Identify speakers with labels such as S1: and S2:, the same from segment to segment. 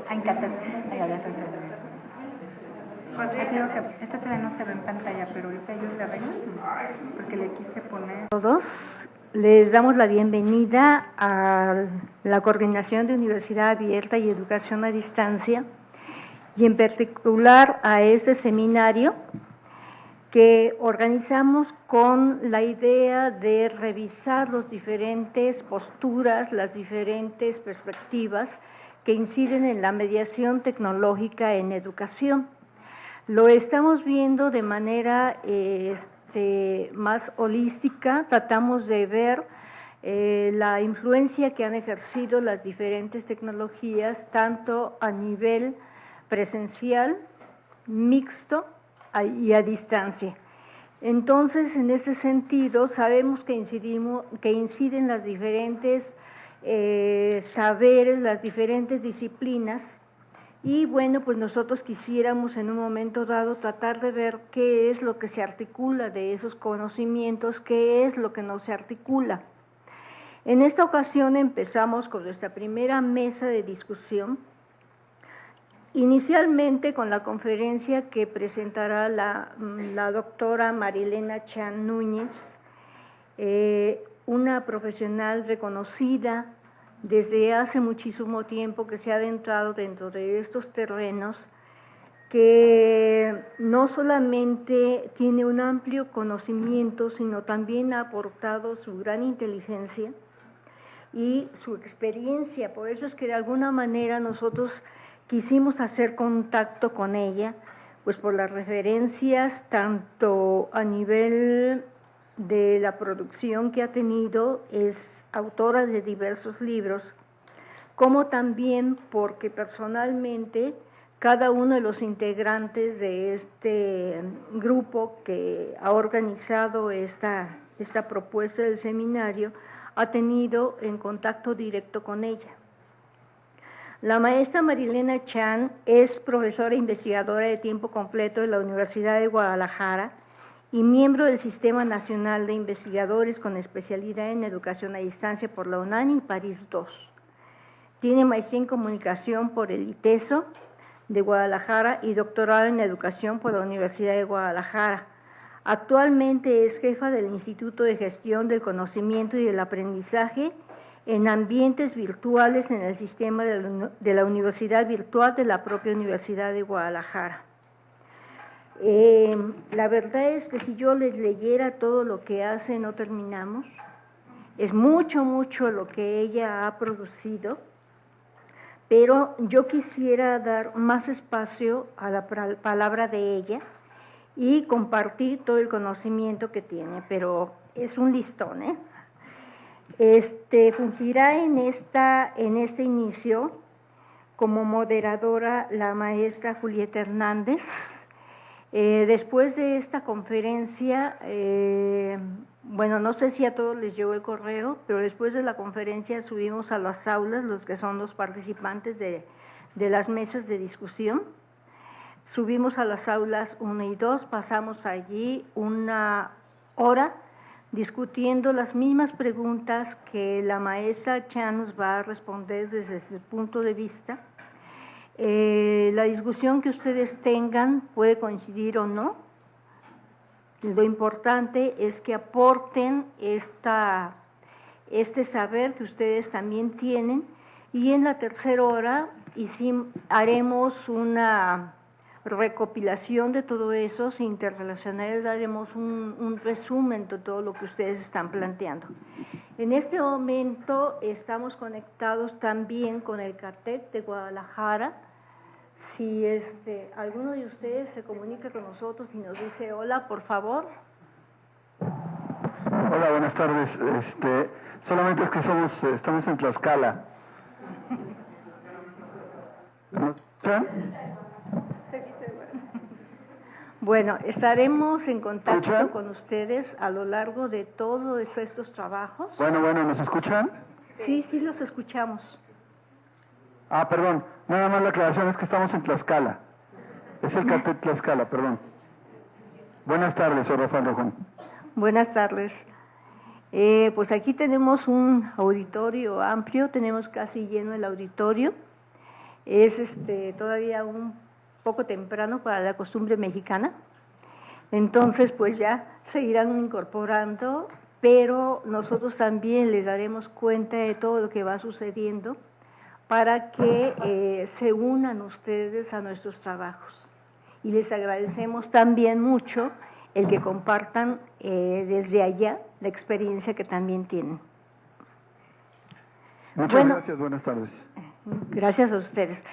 S1: Encantada.
S2: Digo que esta todavía no se ve en pantalla, pero ahorita ellos le arreglan porque le quise poner.
S1: Todos les damos la bienvenida a la Coordinación de Universidad Abierta y Educación a Distancia y en particular a este seminario que organizamos con la idea de revisar las diferentes posturas, las diferentes perspectivas que inciden en la mediación tecnológica en educación. Lo estamos viendo de manera más holística, tratamos de ver la influencia que han ejercido las diferentes tecnologías, tanto a nivel presencial, mixto y a distancia. Entonces, en este sentido, sabemos que inciden las diferentes saberes, las diferentes disciplinas, y bueno, pues nosotros quisiéramos en un momento dado tratar de ver qué es lo que se articula de esos conocimientos, qué es lo que no se articula. En esta ocasión empezamos con nuestra primera mesa de discusión, inicialmente con la conferencia que presentará la doctora Marilena Chan Núñez, una profesional reconocida desde hace muchísimo tiempo que se ha adentrado dentro de estos terrenos, que no solamente tiene un amplio conocimiento, sino también ha aportado su gran inteligencia y su experiencia. Por eso es que de alguna manera nosotros quisimos hacer contacto con ella, pues por las referencias tanto a nivel de la producción que ha tenido, es autora de diversos libros, como también porque personalmente cada uno de los integrantes de este grupo que ha organizado esta propuesta del seminario ha tenido en contacto directo con ella. La maestra Marilena Chan es profesora e investigadora de tiempo completo de la Universidad de Guadalajara y miembro del Sistema Nacional de Investigadores con especialidad en Educación a Distancia por la UNAM y París II. Tiene maestría en Comunicación por el ITESO de Guadalajara y doctorado en Educación por la Universidad de Guadalajara. Actualmente es jefa del Instituto de Gestión del Conocimiento y del Aprendizaje en ambientes virtuales en el sistema de la Universidad Virtual de la propia Universidad de Guadalajara. La verdad es que si yo les leyera todo lo que hace, no terminamos. Es mucho lo que ella ha producido, pero yo quisiera dar más espacio a la palabra de ella y compartir todo el conocimiento que tiene, pero es un listón, ¿eh? Fungirá en este inicio como moderadora la maestra Julieta Hernández. Después de esta conferencia, bueno, no sé si a todos les llegó el correo, pero después de la conferencia subimos a las aulas, los que son los participantes de las mesas de discusión, subimos a las aulas 1 y 2, pasamos allí una hora discutiendo las mismas preguntas que la maestra Chan nos va a responder desde ese punto de vista. La discusión que ustedes tengan puede coincidir o no. Lo importante es que aporten este saber que ustedes también tienen, y en la tercera hora haremos una recopilación de todo eso, se interrelacionaremos, daremos un resumen de todo lo que ustedes están planteando. En este momento estamos conectados también con el CARTEC de Guadalajara. Si alguno de ustedes se comunica con nosotros y nos dice hola, por favor.
S3: Hola, buenas tardes. Solamente es que estamos en Tlaxcala. ¿Nos escuchan?
S1: Bueno, estaremos en contacto con ustedes a lo largo de todos estos trabajos.
S3: Bueno, ¿nos escuchan?
S1: Sí, los escuchamos.
S3: Perdón, nada más la aclaración es que estamos en Tlaxcala. Es el CARTEC Tlaxcala, perdón. Buenas tardes, soy Rafael Rojón.
S1: Buenas tardes. Pues aquí tenemos un auditorio amplio, tenemos casi lleno el auditorio. Es todavía un poco temprano para la costumbre mexicana, entonces pues ya se irán incorporando, pero nosotros también les daremos cuenta de todo lo que va sucediendo para que se unan ustedes a nuestros trabajos. Y les agradecemos también mucho el que compartan desde allá la experiencia que también tienen.
S3: Muchas gracias, buenas tardes.
S1: Gracias a ustedes.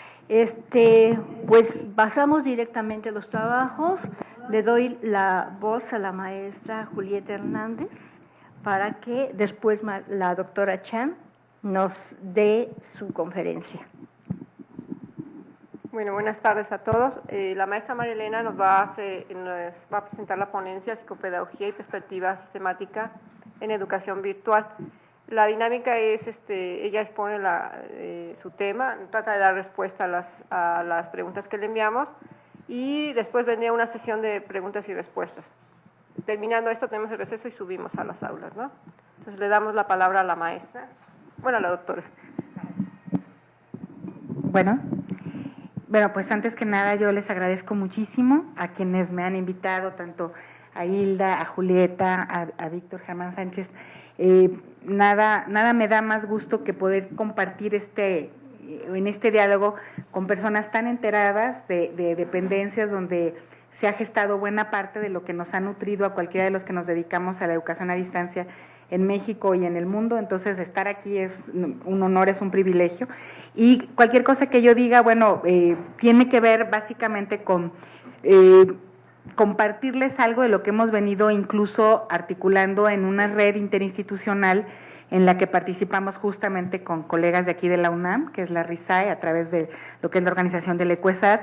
S1: Pues pasamos directamente a los trabajos. Le doy la voz a la maestra Julieta Hernández para que después la doctora Chan nos dé su conferencia.
S4: Bueno, buenas tardes a todos. La maestra María Elena nos va a presentar la ponencia Psicopedagogía y Perspectiva Sistemática en Educación Virtual. La dinámica es, ella expone su tema, trata de dar respuesta a las preguntas que le enviamos y después vendría una sesión de preguntas y respuestas. Terminando esto tenemos el receso y subimos a las aulas, ¿no? Entonces le damos la palabra a la maestra, bueno, a la doctora.
S5: Bueno, pues antes que nada yo les agradezco muchísimo a quienes me han invitado, tanto a Hilda, a Julieta, a Víctor Germán Sánchez. Nada me da más gusto que poder compartir en este diálogo con personas tan enteradas de dependencias donde se ha gestado buena parte de lo que nos ha nutrido a cualquiera de los que nos dedicamos a la educación a distancia en México y en el mundo. Entonces, estar aquí es un honor, es un privilegio. Y cualquier cosa que yo diga, bueno, tiene que ver básicamente con compartirles algo de lo que hemos venido incluso articulando en una red interinstitucional en la que participamos justamente con colegas de aquí de la UNAM, que es la RISAE, a través de lo que es la organización del ECUESAD,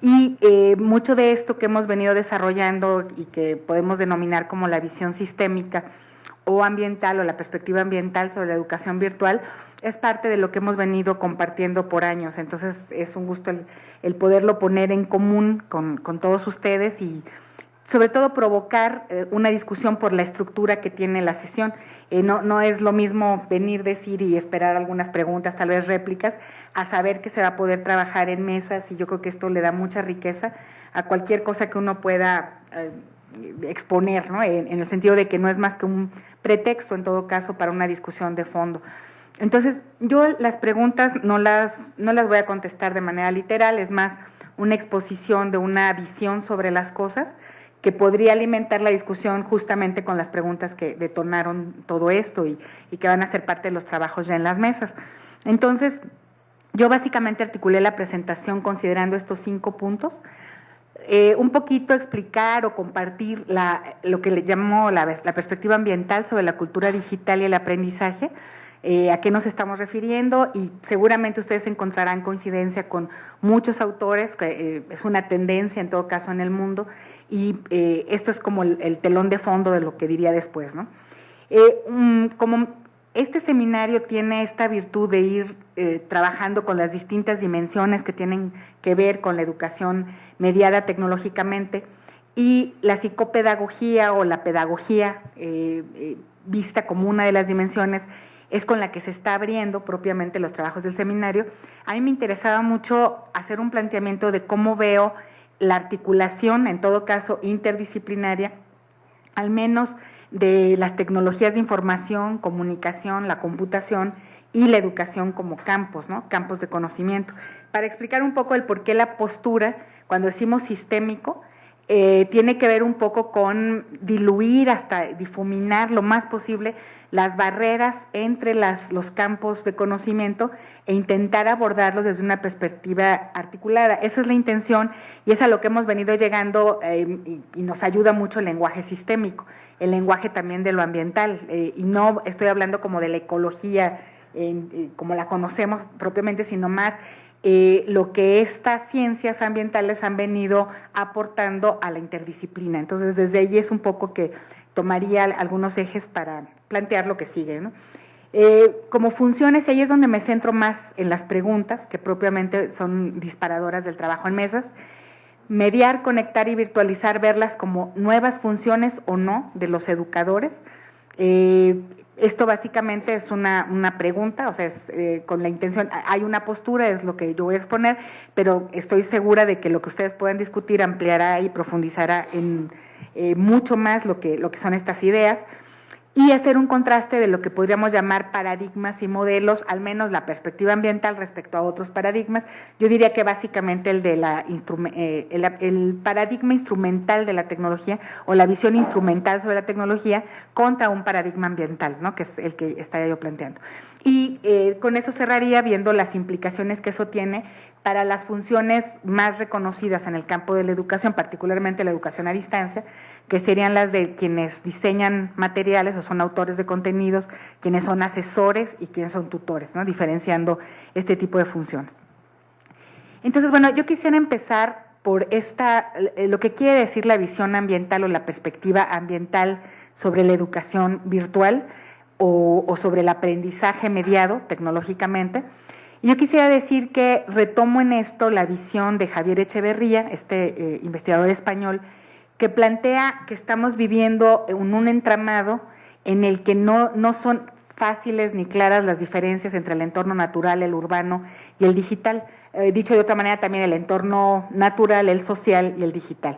S5: y mucho de esto que hemos venido desarrollando y que podemos denominar como la visión sistémica o ambiental o la perspectiva ambiental sobre la educación virtual es parte de lo que hemos venido compartiendo por años. Entonces es un gusto el poderlo poner en común con todos ustedes y sobre todo provocar una discusión por la estructura que tiene la sesión. No es lo mismo venir, decir y esperar algunas preguntas, tal vez réplicas, a saber que se va a poder trabajar en mesas, y yo creo que esto le da mucha riqueza a cualquier cosa que uno pueda exponer, ¿no? En el sentido de que no es más que un pretexto, en todo caso, para una discusión de fondo. Entonces, yo las preguntas no las voy a contestar de manera literal, es más una exposición de una visión sobre las cosas que podría alimentar la discusión justamente con las preguntas que detonaron todo esto y que van a ser parte de los trabajos ya en las mesas. Entonces, yo básicamente articulé la presentación considerando estos 5 puntos. Un poquito explicar o compartir lo que le llamo la perspectiva ambiental sobre la cultura digital y el aprendizaje, a qué nos estamos refiriendo, y seguramente ustedes encontrarán coincidencia con muchos autores, que es una tendencia en todo caso en el mundo, y esto es como el telón de fondo de lo que diría después, ¿no? Como este seminario tiene esta virtud de ir trabajando con las distintas dimensiones que tienen que ver con la educación mediada tecnológicamente, y la psicopedagogía o la pedagogía vista como una de las dimensiones es con la que se está abriendo propiamente los trabajos del seminario. A mí me interesaba mucho hacer un planteamiento de cómo veo la articulación, en todo caso interdisciplinaria, al menos de las tecnologías de información, comunicación, la computación y la educación como campos, ¿no? Campos de conocimiento. Para explicar un poco el por qué la postura, cuando decimos sistémico, tiene que ver un poco con diluir hasta difuminar lo más posible las barreras entre los campos de conocimiento e intentar abordarlos desde una perspectiva articulada. Esa es la intención y es a lo que hemos venido llegando y nos ayuda mucho el lenguaje sistémico, el lenguaje también de lo ambiental, y no estoy hablando como de la ecología como la conocemos propiamente, sino más lo que estas ciencias ambientales han venido aportando a la interdisciplina. Entonces, desde ahí es un poco que tomaría algunos ejes para plantear lo que sigue, ¿no? Como funciones, ahí es donde me centro más en las preguntas, que propiamente son disparadoras del trabajo en mesas. Mediar, conectar y virtualizar, verlas como nuevas funciones o no de los educadores. Esto básicamente es una pregunta, o sea, es con la intención, hay una postura, es lo que yo voy a exponer, pero estoy segura de que lo que ustedes puedan discutir ampliará y profundizará en mucho más lo que son estas ideas, y hacer un contraste de lo que podríamos llamar paradigmas y modelos, al menos la perspectiva ambiental respecto a otros paradigmas. Yo diría que básicamente el de el paradigma instrumental de la tecnología o la visión instrumental sobre la tecnología contra un paradigma ambiental, ¿no? Que es el que estaría yo planteando. Y con eso cerraría viendo las implicaciones que eso tiene para las funciones más reconocidas en el campo de la educación, particularmente la educación a distancia, que serían las de quienes diseñan materiales o son autores de contenidos, quienes son asesores y quienes son tutores, ¿no? Diferenciando este tipo de funciones. Entonces, bueno, yo quisiera empezar por lo que quiere decir la visión ambiental o la perspectiva ambiental sobre la educación virtual o sobre el aprendizaje mediado tecnológicamente. Y yo quisiera decir que retomo en esto la visión de Javier Echeverría, investigador español, que plantea que estamos viviendo en un entramado en el que no son fáciles ni claras las diferencias entre el entorno natural, el urbano y el digital. Dicho de otra manera, también el entorno natural, el social y el digital.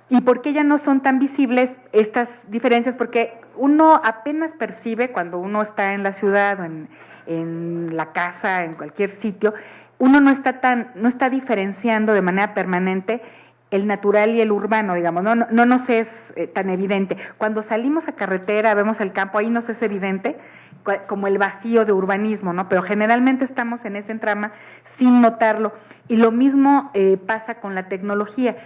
S5: ¿Y por qué ya no son tan visibles estas diferencias? Porque uno apenas percibe cuando uno está en la ciudad o en la casa, en cualquier sitio, uno no está diferenciando de manera permanente el natural y el urbano, digamos, no nos es tan evidente. Cuando salimos a carretera, vemos el campo, ahí nos es evidente como el vacío de urbanismo, ¿no? Pero generalmente estamos en ese entrama sin notarlo. Y lo mismo pasa con la tecnología.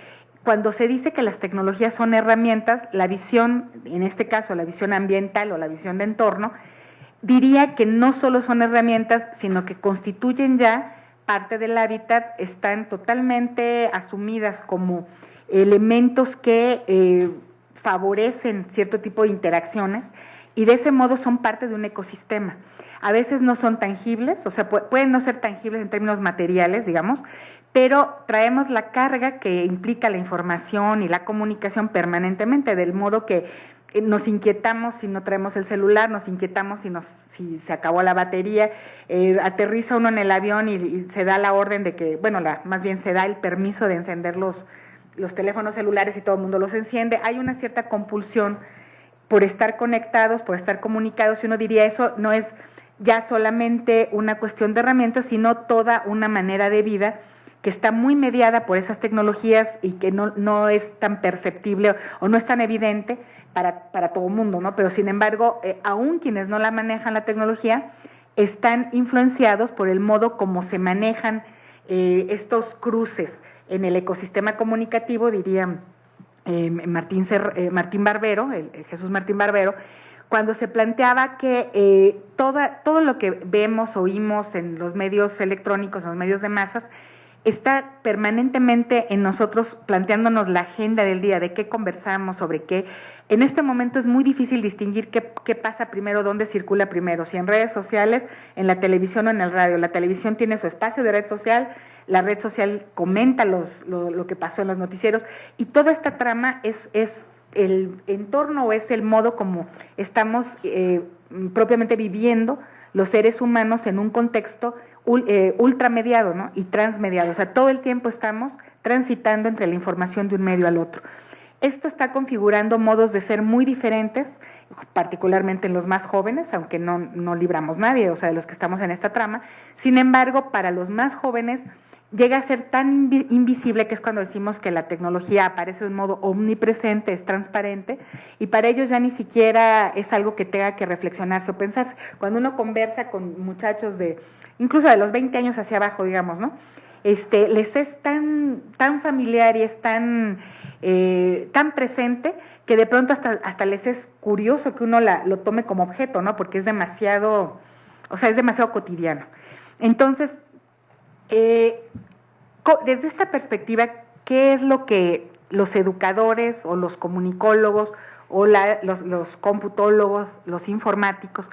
S5: Cuando se dice que las tecnologías son herramientas, la visión, en este caso la visión ambiental o la visión de entorno, diría que no solo son herramientas, sino que constituyen ya parte del hábitat, están totalmente asumidas como elementos que favorecen cierto tipo de interacciones y de ese modo son parte de un ecosistema. A veces no son tangibles, o sea, pueden no ser tangibles en términos materiales, digamos, pero traemos la carga que implica la información y la comunicación permanentemente, del modo que nos inquietamos si no traemos el celular, nos inquietamos si se acabó la batería, aterriza uno en el avión y se da la orden de que, bueno, más bien se da el permiso de encender los teléfonos celulares y todo el mundo los enciende. Hay una cierta compulsión por estar conectados, por estar comunicados, y uno diría eso no es ya solamente una cuestión de herramientas, sino toda una manera de vida que está muy mediada por esas tecnologías y que no es tan perceptible o no es tan evidente para todo el mundo, ¿no? Pero sin embargo, aún quienes no la manejan la tecnología, están influenciados por el modo como se manejan estos cruces en el ecosistema comunicativo, diría Martín Barbero, Jesús Martín Barbero, cuando se planteaba que todo lo que vemos, oímos en los medios electrónicos, en los medios de masas, está permanentemente en nosotros planteándonos la agenda del día, de qué conversamos, sobre qué. En este momento es muy difícil distinguir qué pasa primero, dónde circula primero, si en redes sociales, en la televisión o en el radio. La televisión tiene su espacio de red social, la red social comenta lo que pasó en los noticieros, y toda esta trama es el entorno o es el modo como estamos propiamente viviendo los seres humanos en un contexto ultramediado, ¿no? Y transmediado, o sea, todo el tiempo estamos transitando entre la información de un medio al otro. Esto está configurando modos de ser muy diferentes, particularmente en los más jóvenes, aunque no libramos nadie, o sea, de los que estamos en esta trama. Sin embargo, para los más jóvenes llega a ser tan invisible, que es cuando decimos que la tecnología aparece de un modo omnipresente, es transparente, y para ellos ya ni siquiera es algo que tenga que reflexionarse o pensarse. Cuando uno conversa con muchachos incluso de los 20 años hacia abajo, digamos, ¿no? Les es tan familiar y es tan presente que de pronto hasta les es curioso que uno lo tome como objeto, ¿no? Porque es demasiado cotidiano. Entonces, desde esta perspectiva, ¿qué es lo que los educadores o los comunicólogos o los computólogos, los informáticos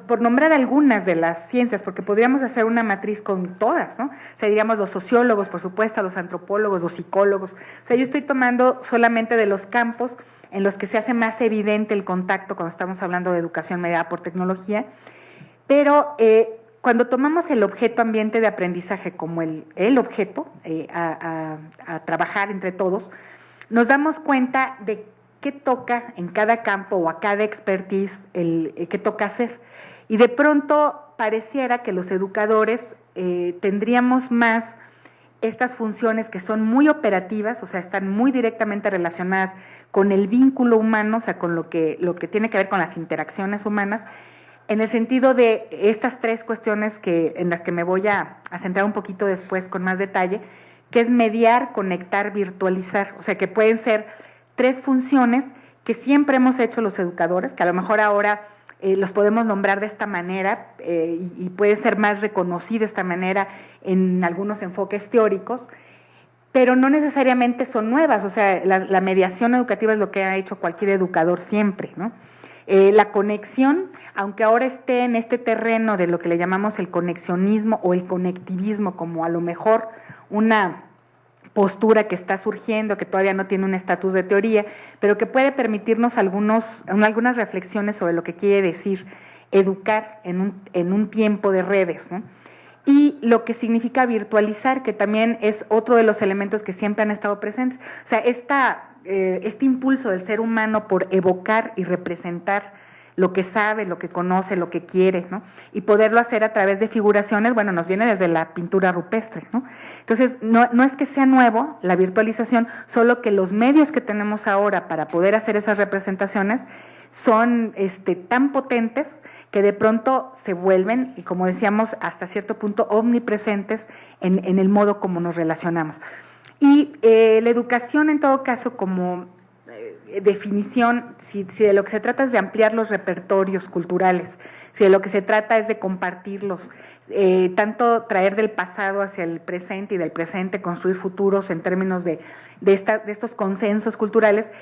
S5: por nombrar algunas de las ciencias, porque podríamos hacer una matriz con todas, ¿no? O sea, diríamos los sociólogos, por supuesto, los antropólogos, los psicólogos. O sea, yo estoy tomando solamente de los campos en los que se hace más evidente el contacto cuando estamos hablando de educación mediada por tecnología, pero cuando tomamos el objeto ambiente de aprendizaje como el objeto a trabajar entre todos, nos damos cuenta de qué toca en cada campo o a cada expertise qué toca hacer. Y de pronto pareciera que los educadores tendríamos más estas funciones que son muy operativas, o sea, están muy directamente relacionadas con el vínculo humano, o sea, con lo que tiene que ver con las interacciones humanas, en el sentido de estas tres cuestiones en las que me voy a centrar un poquito después con más detalle, que es mediar, conectar, virtualizar, o sea, que pueden ser tres funciones que siempre hemos hecho los educadores, que a lo mejor ahora los podemos nombrar de esta manera y puede ser más reconocida de esta manera en algunos enfoques teóricos, pero no necesariamente son nuevas, o sea, la mediación educativa es lo que ha hecho cualquier educador siempre, ¿no? La conexión, aunque ahora esté en este terreno de lo que le llamamos el conexionismo o el conectivismo, como a lo mejor una postura que está surgiendo, que todavía no tiene un estatus de teoría, pero que puede permitirnos algunas reflexiones sobre lo que quiere decir educar en un tiempo de redes, ¿no? Y lo que significa virtualizar, que también es otro de los elementos que siempre han estado presentes. O sea, este impulso del ser humano por evocar y representar lo que sabe, lo que conoce, lo que quiere, ¿no? Y poderlo hacer a través de figuraciones, bueno, nos viene desde la pintura rupestre, ¿no? Entonces, no es que sea nuevo la virtualización, solo que los medios que tenemos ahora para poder hacer esas representaciones son tan potentes que de pronto se vuelven, y como decíamos, hasta cierto punto omnipresentes en el modo como nos relacionamos. Y la educación, en todo caso, como definición, si de lo que se trata es de ampliar los repertorios culturales, si de lo que se trata es de compartirlos, tanto traer del pasado hacia el presente y del presente construir futuros en términos de estos consensos culturales,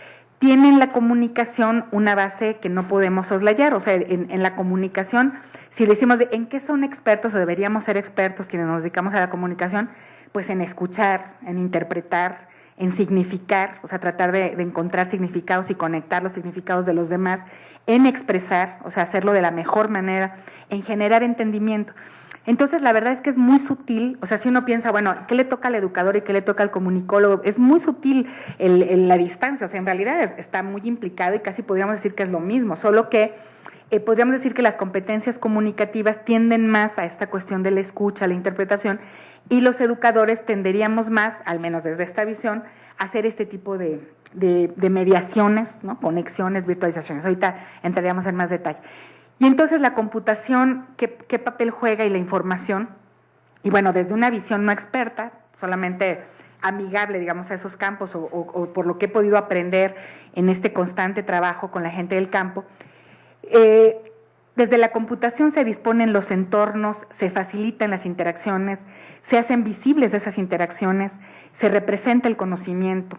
S5: tienen la comunicación una base que no podemos soslayar. O sea, en la comunicación, si decimos en qué son expertos o deberíamos ser expertos quienes nos dedicamos a la comunicación, pues en escuchar, en interpretar, en significar, o sea, tratar de encontrar significados y conectar los significados de los demás, en expresar, o sea, hacerlo de la mejor manera, en generar entendimiento. Entonces, la verdad es que es muy sutil, o sea, si uno piensa, bueno, ¿qué le toca al educador y qué le toca al comunicólogo? Es muy sutil la distancia, o sea, en realidad está muy implicado y casi podríamos decir que es lo mismo, solo que podríamos decir que las competencias comunicativas tienden más a esta cuestión de la escucha, la interpretación, y los educadores tenderíamos más, al menos desde esta visión, a hacer este tipo de mediaciones, ¿no? Conexiones, virtualizaciones. Ahorita entraríamos en más detalle. Y entonces la computación, ¿qué papel juega y la información? Y bueno, desde una visión no experta, solamente amigable, digamos, a esos campos o por lo que he podido aprender en este constante trabajo con la gente del campo, desde la computación se disponen los entornos, se facilitan las interacciones, se hacen visibles esas interacciones, se representa el conocimiento,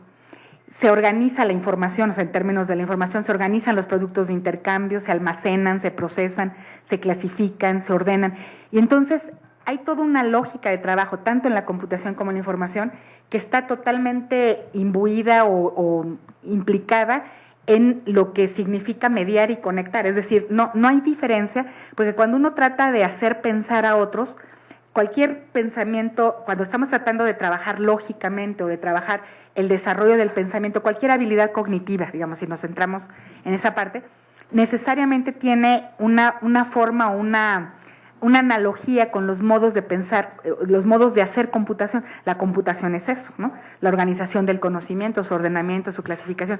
S5: se organiza la información, o sea, en términos de la información, se organizan los productos de intercambio, se almacenan, se procesan, se clasifican, se ordenan. Y entonces hay toda una lógica de trabajo, tanto en la computación como en la información, que está totalmente imbuida o implicada en lo que significa mediar y conectar. Es decir, no hay diferencia, porque cuando uno trata de hacer pensar a otros, cualquier pensamiento, cuando estamos tratando de trabajar lógicamente o de trabajar el desarrollo del pensamiento, cualquier habilidad cognitiva, digamos, si nos centramos en esa parte, necesariamente tiene una forma o una analogía con los modos de pensar, los modos de hacer computación. La computación es eso, ¿no? La organización del conocimiento, su ordenamiento, su clasificación.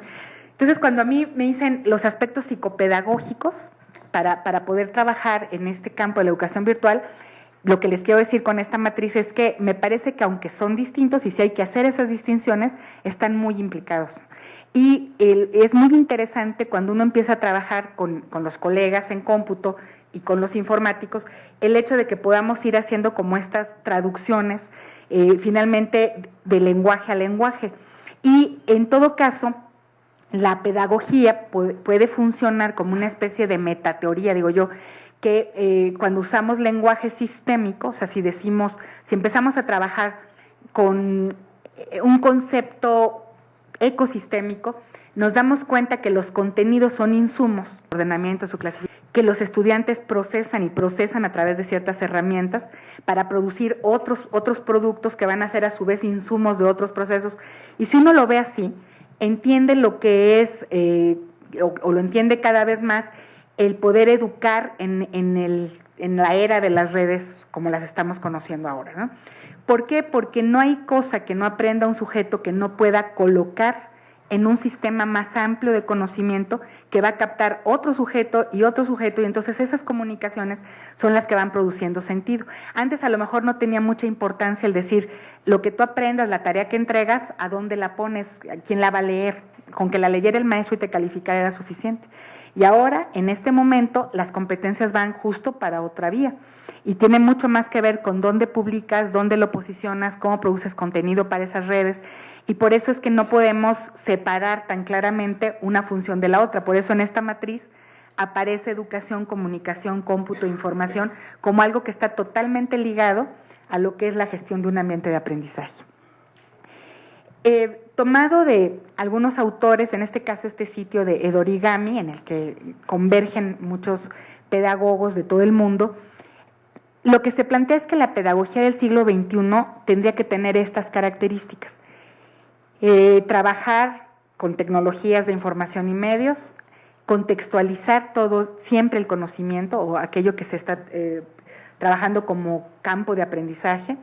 S5: Entonces, cuando a mí me dicen los aspectos psicopedagógicos para poder trabajar en este campo de la educación virtual, lo que les quiero decir con esta matriz es que me parece que aunque son distintos y si hay que hacer esas distinciones, están muy implicados. Y es muy interesante cuando uno empieza a trabajar con los colegas en cómputo y con los informáticos, el hecho de que podamos ir haciendo como estas traducciones finalmente de lenguaje a lenguaje. Y en todo caso, la pedagogía puede funcionar como una especie de metateoría, digo yo, que cuando usamos lenguaje sistémico, o sea, si empezamos a trabajar con un concepto ecosistémico, nos damos cuenta que los contenidos son insumos, ordenamiento, su clasificación, que los estudiantes procesan a través de ciertas herramientas para producir otros productos que van a ser a su vez insumos de otros procesos. Y si uno lo ve así, entiende lo que es, o lo entiende cada vez más, el poder educar en la era de las redes como las estamos conociendo ahora, ¿no? ¿Por qué? Porque no hay cosa que no aprenda un sujeto que no pueda colocar en un sistema más amplio de conocimiento que va a captar otro sujeto, y entonces esas comunicaciones son las que van produciendo sentido. Antes a lo mejor no tenía mucha importancia el decir, lo que tú aprendas, la tarea que entregas, ¿a dónde la pones? ¿Quién la va a leer? Con que la leyera el maestro y te calificara era suficiente. Y ahora, en este momento, las competencias van justo para otra vía y tiene mucho más que ver con dónde publicas, dónde lo posicionas, cómo produces contenido para esas redes, y por eso es que no podemos separar tan claramente una función de la otra. Por eso en esta matriz aparece educación, comunicación, cómputo, información, como algo que está totalmente ligado a lo que es la gestión de un ambiente de aprendizaje. Tomado de algunos autores, en este caso este sitio de Edorigami, en el que convergen muchos pedagogos de todo el mundo, lo que se plantea es que la pedagogía del siglo XXI tendría que tener estas características. Trabajar con tecnologías de información y medios, contextualizar todo, siempre el conocimiento o aquello que se está trabajando como campo de aprendizaje,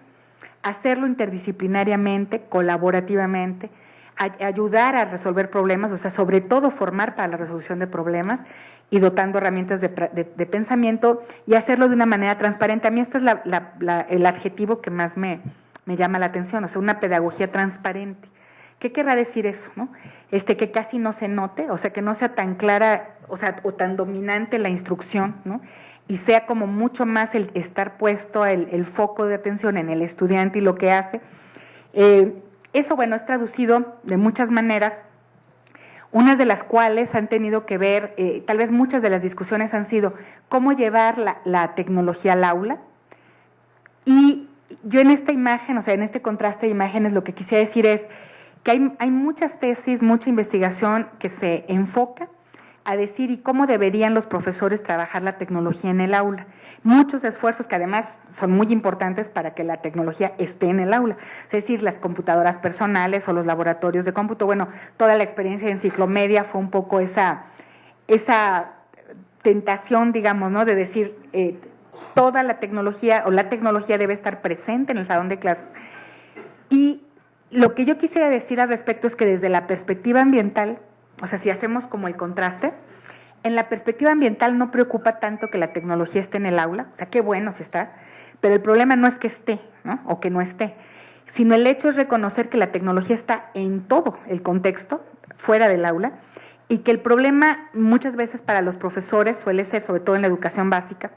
S5: hacerlo interdisciplinariamente, colaborativamente, ayudar a resolver problemas, o sea, sobre todo formar para la resolución de problemas y dotando herramientas de pensamiento y hacerlo de una manera transparente. A mí este es el adjetivo que más me llama la atención, o sea, una pedagogía transparente. ¿Qué querrá decir eso, no? Que casi no se note, o sea, que no sea tan clara, o sea, o tan dominante la instrucción, ¿no? Y sea como mucho más el estar puesto el foco de atención en el estudiante y lo que hace. Eso, bueno, es traducido de muchas maneras, unas de las cuales han tenido que ver, tal vez muchas de las discusiones han sido cómo llevar la tecnología al aula. Y yo en esta imagen, o sea, en este contraste de imágenes, lo que quisiera decir es que hay muchas tesis, mucha investigación que se enfoca a decir y cómo deberían los profesores trabajar la tecnología en el aula. Muchos esfuerzos que además son muy importantes para que la tecnología esté en el aula, es decir, las computadoras personales o los laboratorios de cómputo. Bueno, toda la experiencia de Enciclomedia fue un poco esa tentación, digamos, ¿no? De decir, toda la tecnología o la tecnología debe estar presente en el salón de clases. Y lo que yo quisiera decir al respecto es que desde la perspectiva ambiental, o sea, si hacemos como el contraste, en la perspectiva ambiental no preocupa tanto que la tecnología esté en el aula, o sea, qué bueno si está, pero el problema no es que esté, ¿no? O que no esté, sino el hecho es reconocer que la tecnología está en todo el contexto, fuera del aula, y que el problema muchas veces para los profesores suele ser, sobre todo en la educación básica,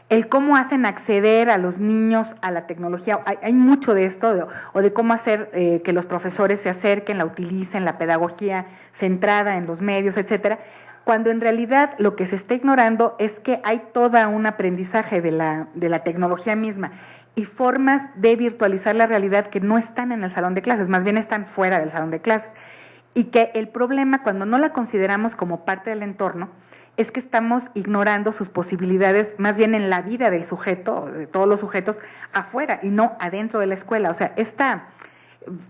S5: el cómo hacen acceder a los niños a la tecnología. Hay mucho de esto, o de cómo hacer que los profesores se acerquen, la utilicen, la pedagogía centrada en los medios, etcétera, cuando en realidad lo que se está ignorando es que hay todo un aprendizaje de la tecnología misma y formas de virtualizar la realidad que no están en el salón de clases, más bien están fuera del salón de clases. Y que el problema, cuando no la consideramos como parte del entorno, es que estamos ignorando sus posibilidades más bien en la vida del sujeto, de todos los sujetos, afuera y no adentro de la escuela. O sea, esta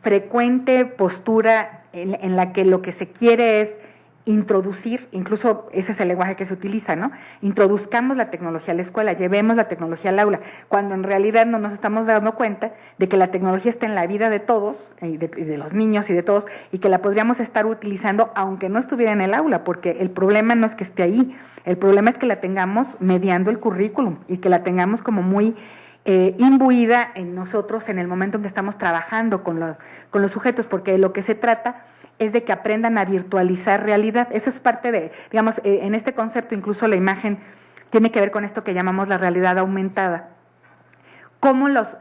S5: frecuente postura en la que lo que se quiere es introducir, incluso ese es el lenguaje que se utiliza, ¿no? Introduzcamos la tecnología a la escuela, llevemos la tecnología al aula, cuando en realidad no nos estamos dando cuenta de que la tecnología está en la vida de todos, y de los niños y de todos, y que la podríamos estar utilizando aunque no estuviera en el aula, porque el problema no es que esté ahí, el problema es que la tengamos mediando el currículum y que la tengamos como muy imbuida en nosotros en el momento en que estamos trabajando con los sujetos, porque de lo que se trata es de que aprendan a virtualizar realidad. Esa es parte de, digamos, en este concepto incluso la imagen tiene que ver con esto que llamamos la realidad aumentada. Cómo los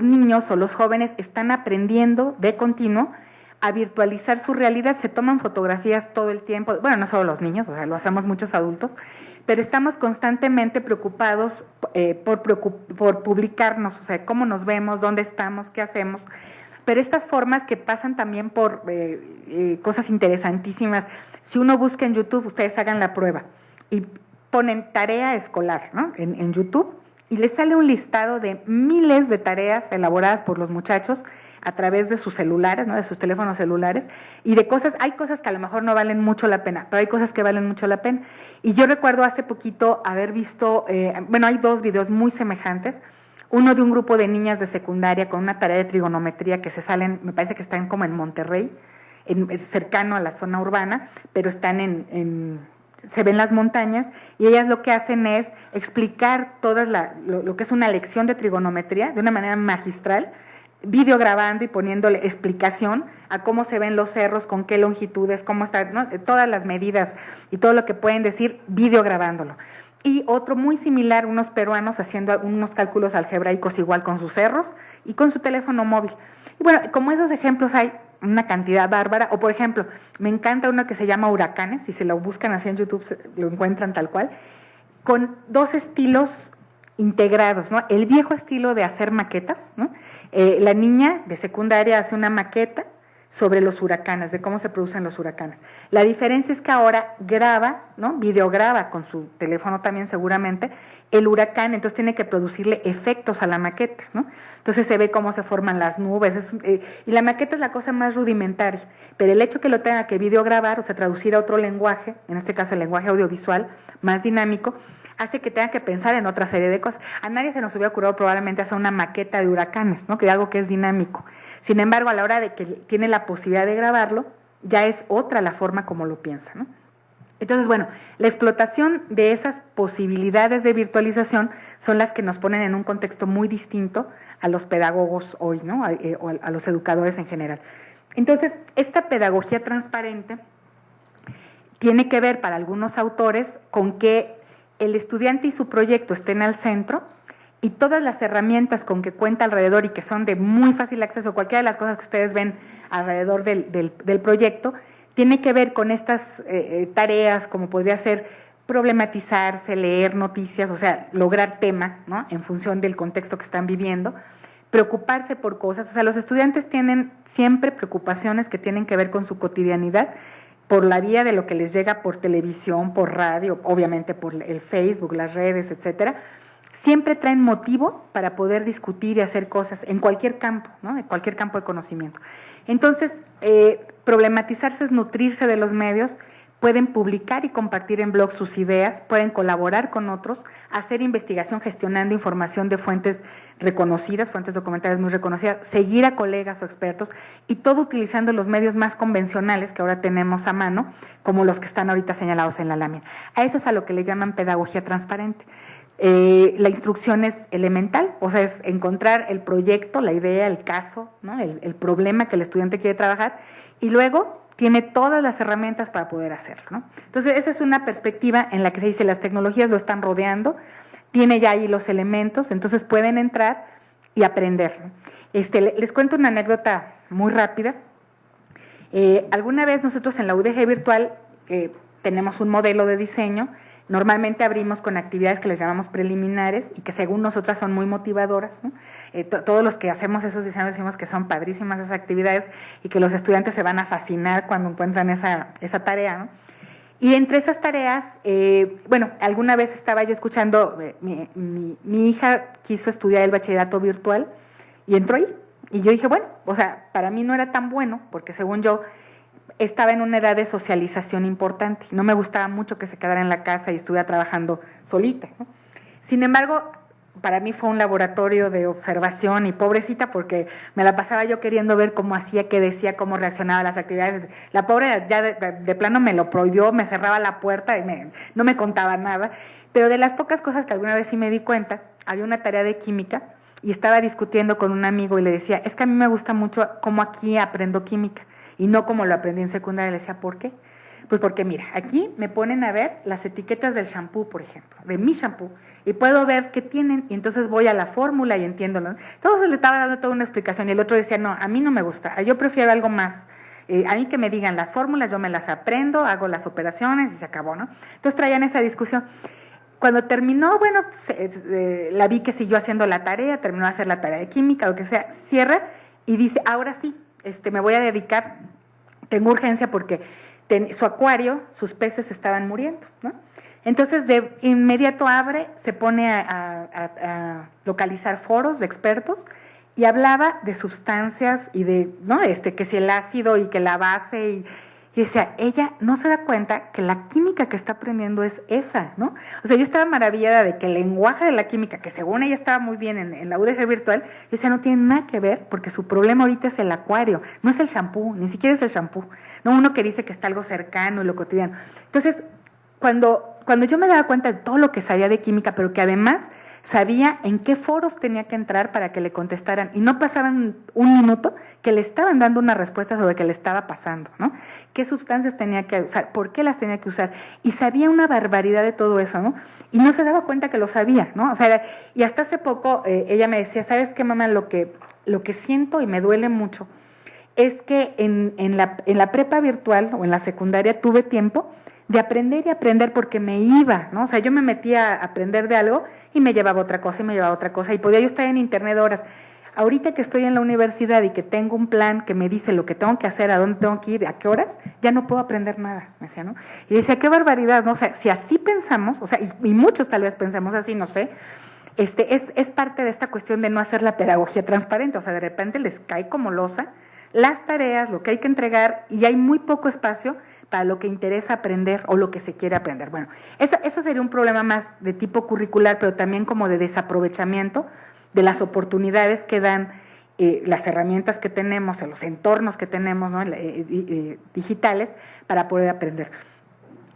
S5: niños o los jóvenes están aprendiendo de continuo a virtualizar su realidad, se toman fotografías todo el tiempo, bueno, no solo los niños, o sea, lo hacemos muchos adultos, pero estamos constantemente preocupados por publicarnos, o sea, cómo nos vemos, dónde estamos, qué hacemos, pero estas formas que pasan también por cosas interesantísimas. Si uno busca en YouTube, ustedes hagan la prueba y ponen tarea escolar, ¿no? en YouTube, y les sale un listado de miles de tareas elaboradas por los muchachos a través de sus celulares, ¿no? De sus teléfonos celulares, y de cosas, hay cosas que a lo mejor no valen mucho la pena, pero hay cosas que valen mucho la pena. Y yo recuerdo hace poquito haber visto, hay 2 videos muy semejantes, uno de un grupo de niñas de secundaria con una tarea de trigonometría que se salen, me parece que están como en Monterrey, cercano a la zona urbana, pero están se ven las montañas, y ellas lo que hacen es explicar lo que es una lección de trigonometría de una manera magistral, videograbando y poniéndole explicación a cómo se ven los cerros, con qué longitudes, cómo están, ¿no? Todas las medidas y todo lo que pueden decir, videograbándolo. Y otro muy similar, unos peruanos haciendo unos cálculos algebraicos igual con sus cerros y con su teléfono móvil. Y bueno, como esos ejemplos hay una cantidad bárbara, o por ejemplo, me encanta uno que se llama Huracanes, si se lo buscan así en YouTube lo encuentran tal cual, con 2 estilos integrados, ¿no? El viejo estilo de hacer maquetas, ¿no? La niña de secundaria hace una maqueta sobre los huracanes, de cómo se producen los huracanes. La diferencia es que ahora graba, ¿no? Videograba con su teléfono también seguramente el huracán, entonces tiene que producirle efectos a la maqueta, ¿no? Entonces se ve cómo se forman las nubes, y la maqueta es la cosa más rudimentaria, pero el hecho que lo tenga que videograbar, o sea, traducir a otro lenguaje, en este caso el lenguaje audiovisual, más dinámico, hace que tenga que pensar en otra serie de cosas. A nadie se nos hubiera ocurrido probablemente hacer una maqueta de huracanes, ¿no? Que algo que es dinámico. Sin embargo, a la hora de que tiene la posibilidad de grabarlo, ya es otra la forma como lo piensa, ¿no? Entonces, bueno, la explotación de esas posibilidades de virtualización son las que nos ponen en un contexto muy distinto a los pedagogos hoy, ¿no? O a los educadores en general. Entonces, esta pedagogía transparente tiene que ver para algunos autores con que el estudiante y su proyecto estén al centro, y todas las herramientas con que cuenta alrededor y que son de muy fácil acceso, cualquiera de las cosas que ustedes ven alrededor del proyecto, tiene que ver con estas tareas, como podría ser problematizarse, leer noticias, o sea, lograr tema, ¿no? En función del contexto que están viviendo, preocuparse por cosas, o sea, los estudiantes tienen siempre preocupaciones que tienen que ver con su cotidianidad, por la vía de lo que les llega por televisión, por radio, obviamente por el Facebook, las redes, etcétera. Siempre traen motivo para poder discutir y hacer cosas en cualquier campo, ¿no? En cualquier campo de conocimiento. Entonces, problematizarse es nutrirse de los medios, pueden publicar y compartir en blogs sus ideas, pueden colaborar con otros, hacer investigación gestionando información de fuentes reconocidas, fuentes documentales muy reconocidas, seguir a colegas o expertos, y todo utilizando los medios más convencionales que ahora tenemos a mano, como los que están ahorita señalados en la lámina. A eso es a lo que le llaman pedagogía transparente. La instrucción es elemental, o sea, es encontrar el proyecto, la idea, el caso, ¿no? el problema que el estudiante quiere trabajar, y luego tiene todas las herramientas para poder hacerlo, ¿no? Entonces, esa es una perspectiva en la que se dice las tecnologías lo están rodeando, tiene ya ahí los elementos, entonces pueden entrar y aprender, ¿no? Les cuento una anécdota muy rápida. Alguna vez nosotros en la UDG Virtual tenemos un modelo de diseño. Normalmente abrimos con actividades que les llamamos preliminares y que según nosotras son muy motivadoras, ¿no? Todos los que hacemos esos diseños decimos que son padrísimas esas actividades y que los estudiantes se van a fascinar cuando encuentran esa tarea, ¿no? Y entre esas tareas, alguna vez estaba yo escuchando, mi hija quiso estudiar el bachillerato virtual y entró ahí. Y yo dije, bueno, o sea, para mí no era tan bueno porque según yo estaba en una edad de socialización importante. No me gustaba mucho que se quedara en la casa y estuviera trabajando solita, ¿no? Sin embargo, para mí fue un laboratorio de observación y pobrecita porque me la pasaba yo queriendo ver cómo hacía, qué decía, cómo reaccionaba a las actividades. La pobre ya de plano me lo prohibió, me cerraba la puerta y no me contaba nada. Pero de las pocas cosas que alguna vez sí me di cuenta, había una tarea de química y estaba discutiendo con un amigo y le decía, es que a mí me gusta mucho cómo aquí aprendo química y no como lo aprendí en secundaria. Le decía, ¿por qué? Pues porque mira, aquí me ponen a ver las etiquetas del shampoo, por ejemplo, de mi shampoo, y puedo ver qué tienen, y entonces voy a la fórmula y entiendo, ¿no? Entonces le estaba dando toda una explicación, y el otro decía, no, a mí no me gusta, yo prefiero algo más A mí que me digan las fórmulas, yo me las aprendo, hago las operaciones y se acabó, ¿no? Entonces traían esa discusión. Cuando terminó, bueno, la vi que siguió haciendo la tarea, terminó de hacer la tarea de química, lo que sea, cierra y dice, ahora sí, me voy a dedicar, tengo urgencia porque su acuario, sus peces estaban muriendo, ¿no? Entonces, de inmediato abre, se pone a localizar foros de expertos y hablaba de sustancias y de, ¿no? Que si el ácido y que la base y decía, ella no se da cuenta que la química que está aprendiendo es esa, ¿no? O sea, yo estaba maravillada de que el lenguaje de la química, que según ella estaba muy bien en la UDG virtual, esa no tiene nada que ver, porque su problema ahorita es el acuario, no es el shampoo, ni siquiera es el shampoo, ¿no? Uno que dice que está algo cercano y lo cotidiano. Entonces, cuando yo me daba cuenta de todo lo que sabía de química, pero que además sabía en qué foros tenía que entrar para que le contestaran y no pasaban un minuto que le estaban dando una respuesta sobre qué le estaba pasando, ¿no? ¿Qué sustancias tenía que usar? ¿Por qué las tenía que usar? Y sabía una barbaridad de todo eso, ¿no? Y no se daba cuenta que lo sabía, ¿no? O sea, y hasta hace poco ella me decía, ¿sabes qué, mamá? Lo que siento y me duele mucho es que en la prepa virtual o en la secundaria tuve tiempo de aprender y aprender porque me iba, ¿no? O sea, yo me metía a aprender de algo y me llevaba otra cosa y me llevaba otra cosa y podía yo estar en internet horas. Ahorita que estoy en la universidad y que tengo un plan que me dice lo que tengo que hacer, a dónde tengo que ir, a qué horas, ya no puedo aprender nada, me decía, ¿no? Y decía, qué barbaridad, ¿no? O sea, si así pensamos, o sea, y muchos tal vez pensemos así, no sé, es parte de esta cuestión de no hacer la pedagogía transparente, o sea, de repente les cae como losa las tareas, lo que hay que entregar y hay muy poco espacio para lo que interesa aprender o lo que se quiere aprender. Bueno, eso sería un problema más de tipo curricular, pero también como de desaprovechamiento de las oportunidades que dan las herramientas que tenemos, los entornos que tenemos, ¿no? Digitales para poder aprender.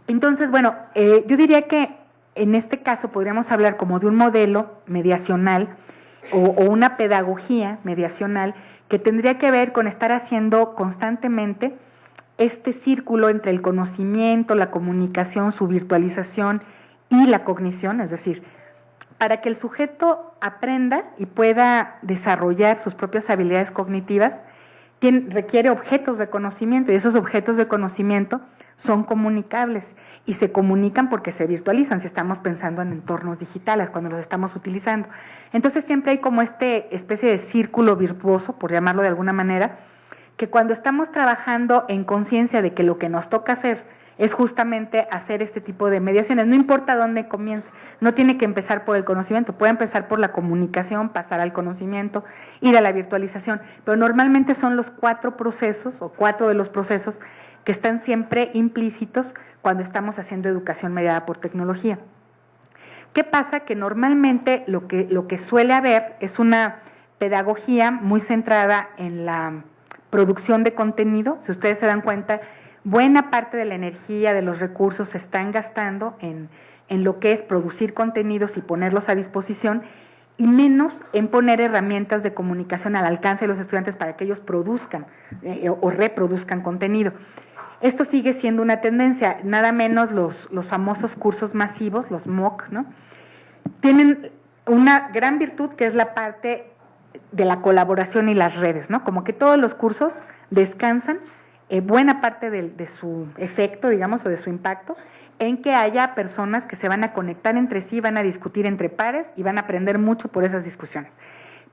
S5: Entonces, bueno, yo diría que en este caso podríamos hablar como de un modelo mediacional o una pedagogía mediacional que tendría que ver con estar haciendo constantemente este círculo entre el conocimiento, la comunicación, su virtualización y la cognición, es decir, para que el sujeto aprenda y pueda desarrollar sus propias habilidades cognitivas, requiere objetos de conocimiento y esos objetos de conocimiento son comunicables y se comunican porque se virtualizan si estamos pensando en entornos digitales, cuando los estamos utilizando. Entonces siempre hay como especie de círculo virtuoso, por llamarlo de alguna manera, que cuando estamos trabajando en conciencia de que lo que nos toca hacer es justamente hacer este tipo de mediaciones, no importa dónde comience, no tiene que empezar por el conocimiento, puede empezar por la comunicación, pasar al conocimiento, ir a la virtualización, pero normalmente son los 4 procesos o 4 de los procesos que están siempre implícitos cuando estamos haciendo educación mediada por tecnología. ¿Qué pasa? Que normalmente lo que suele haber es una pedagogía muy centrada en la producción de contenido. Si ustedes se dan cuenta, buena parte de la energía, de los recursos se están gastando en lo que es producir contenidos y ponerlos a disposición y menos en poner herramientas de comunicación al alcance de los estudiantes para que ellos produzcan o reproduzcan contenido. Esto sigue siendo una tendencia, nada menos los famosos cursos masivos, los MOOC, ¿no? Tienen una gran virtud que es la parte de la colaboración y las redes, ¿no? Como que todos los cursos descansan buena parte de su efecto, digamos, o de su impacto, en que haya personas que se van a conectar entre sí, van a discutir entre pares y van a aprender mucho por esas discusiones.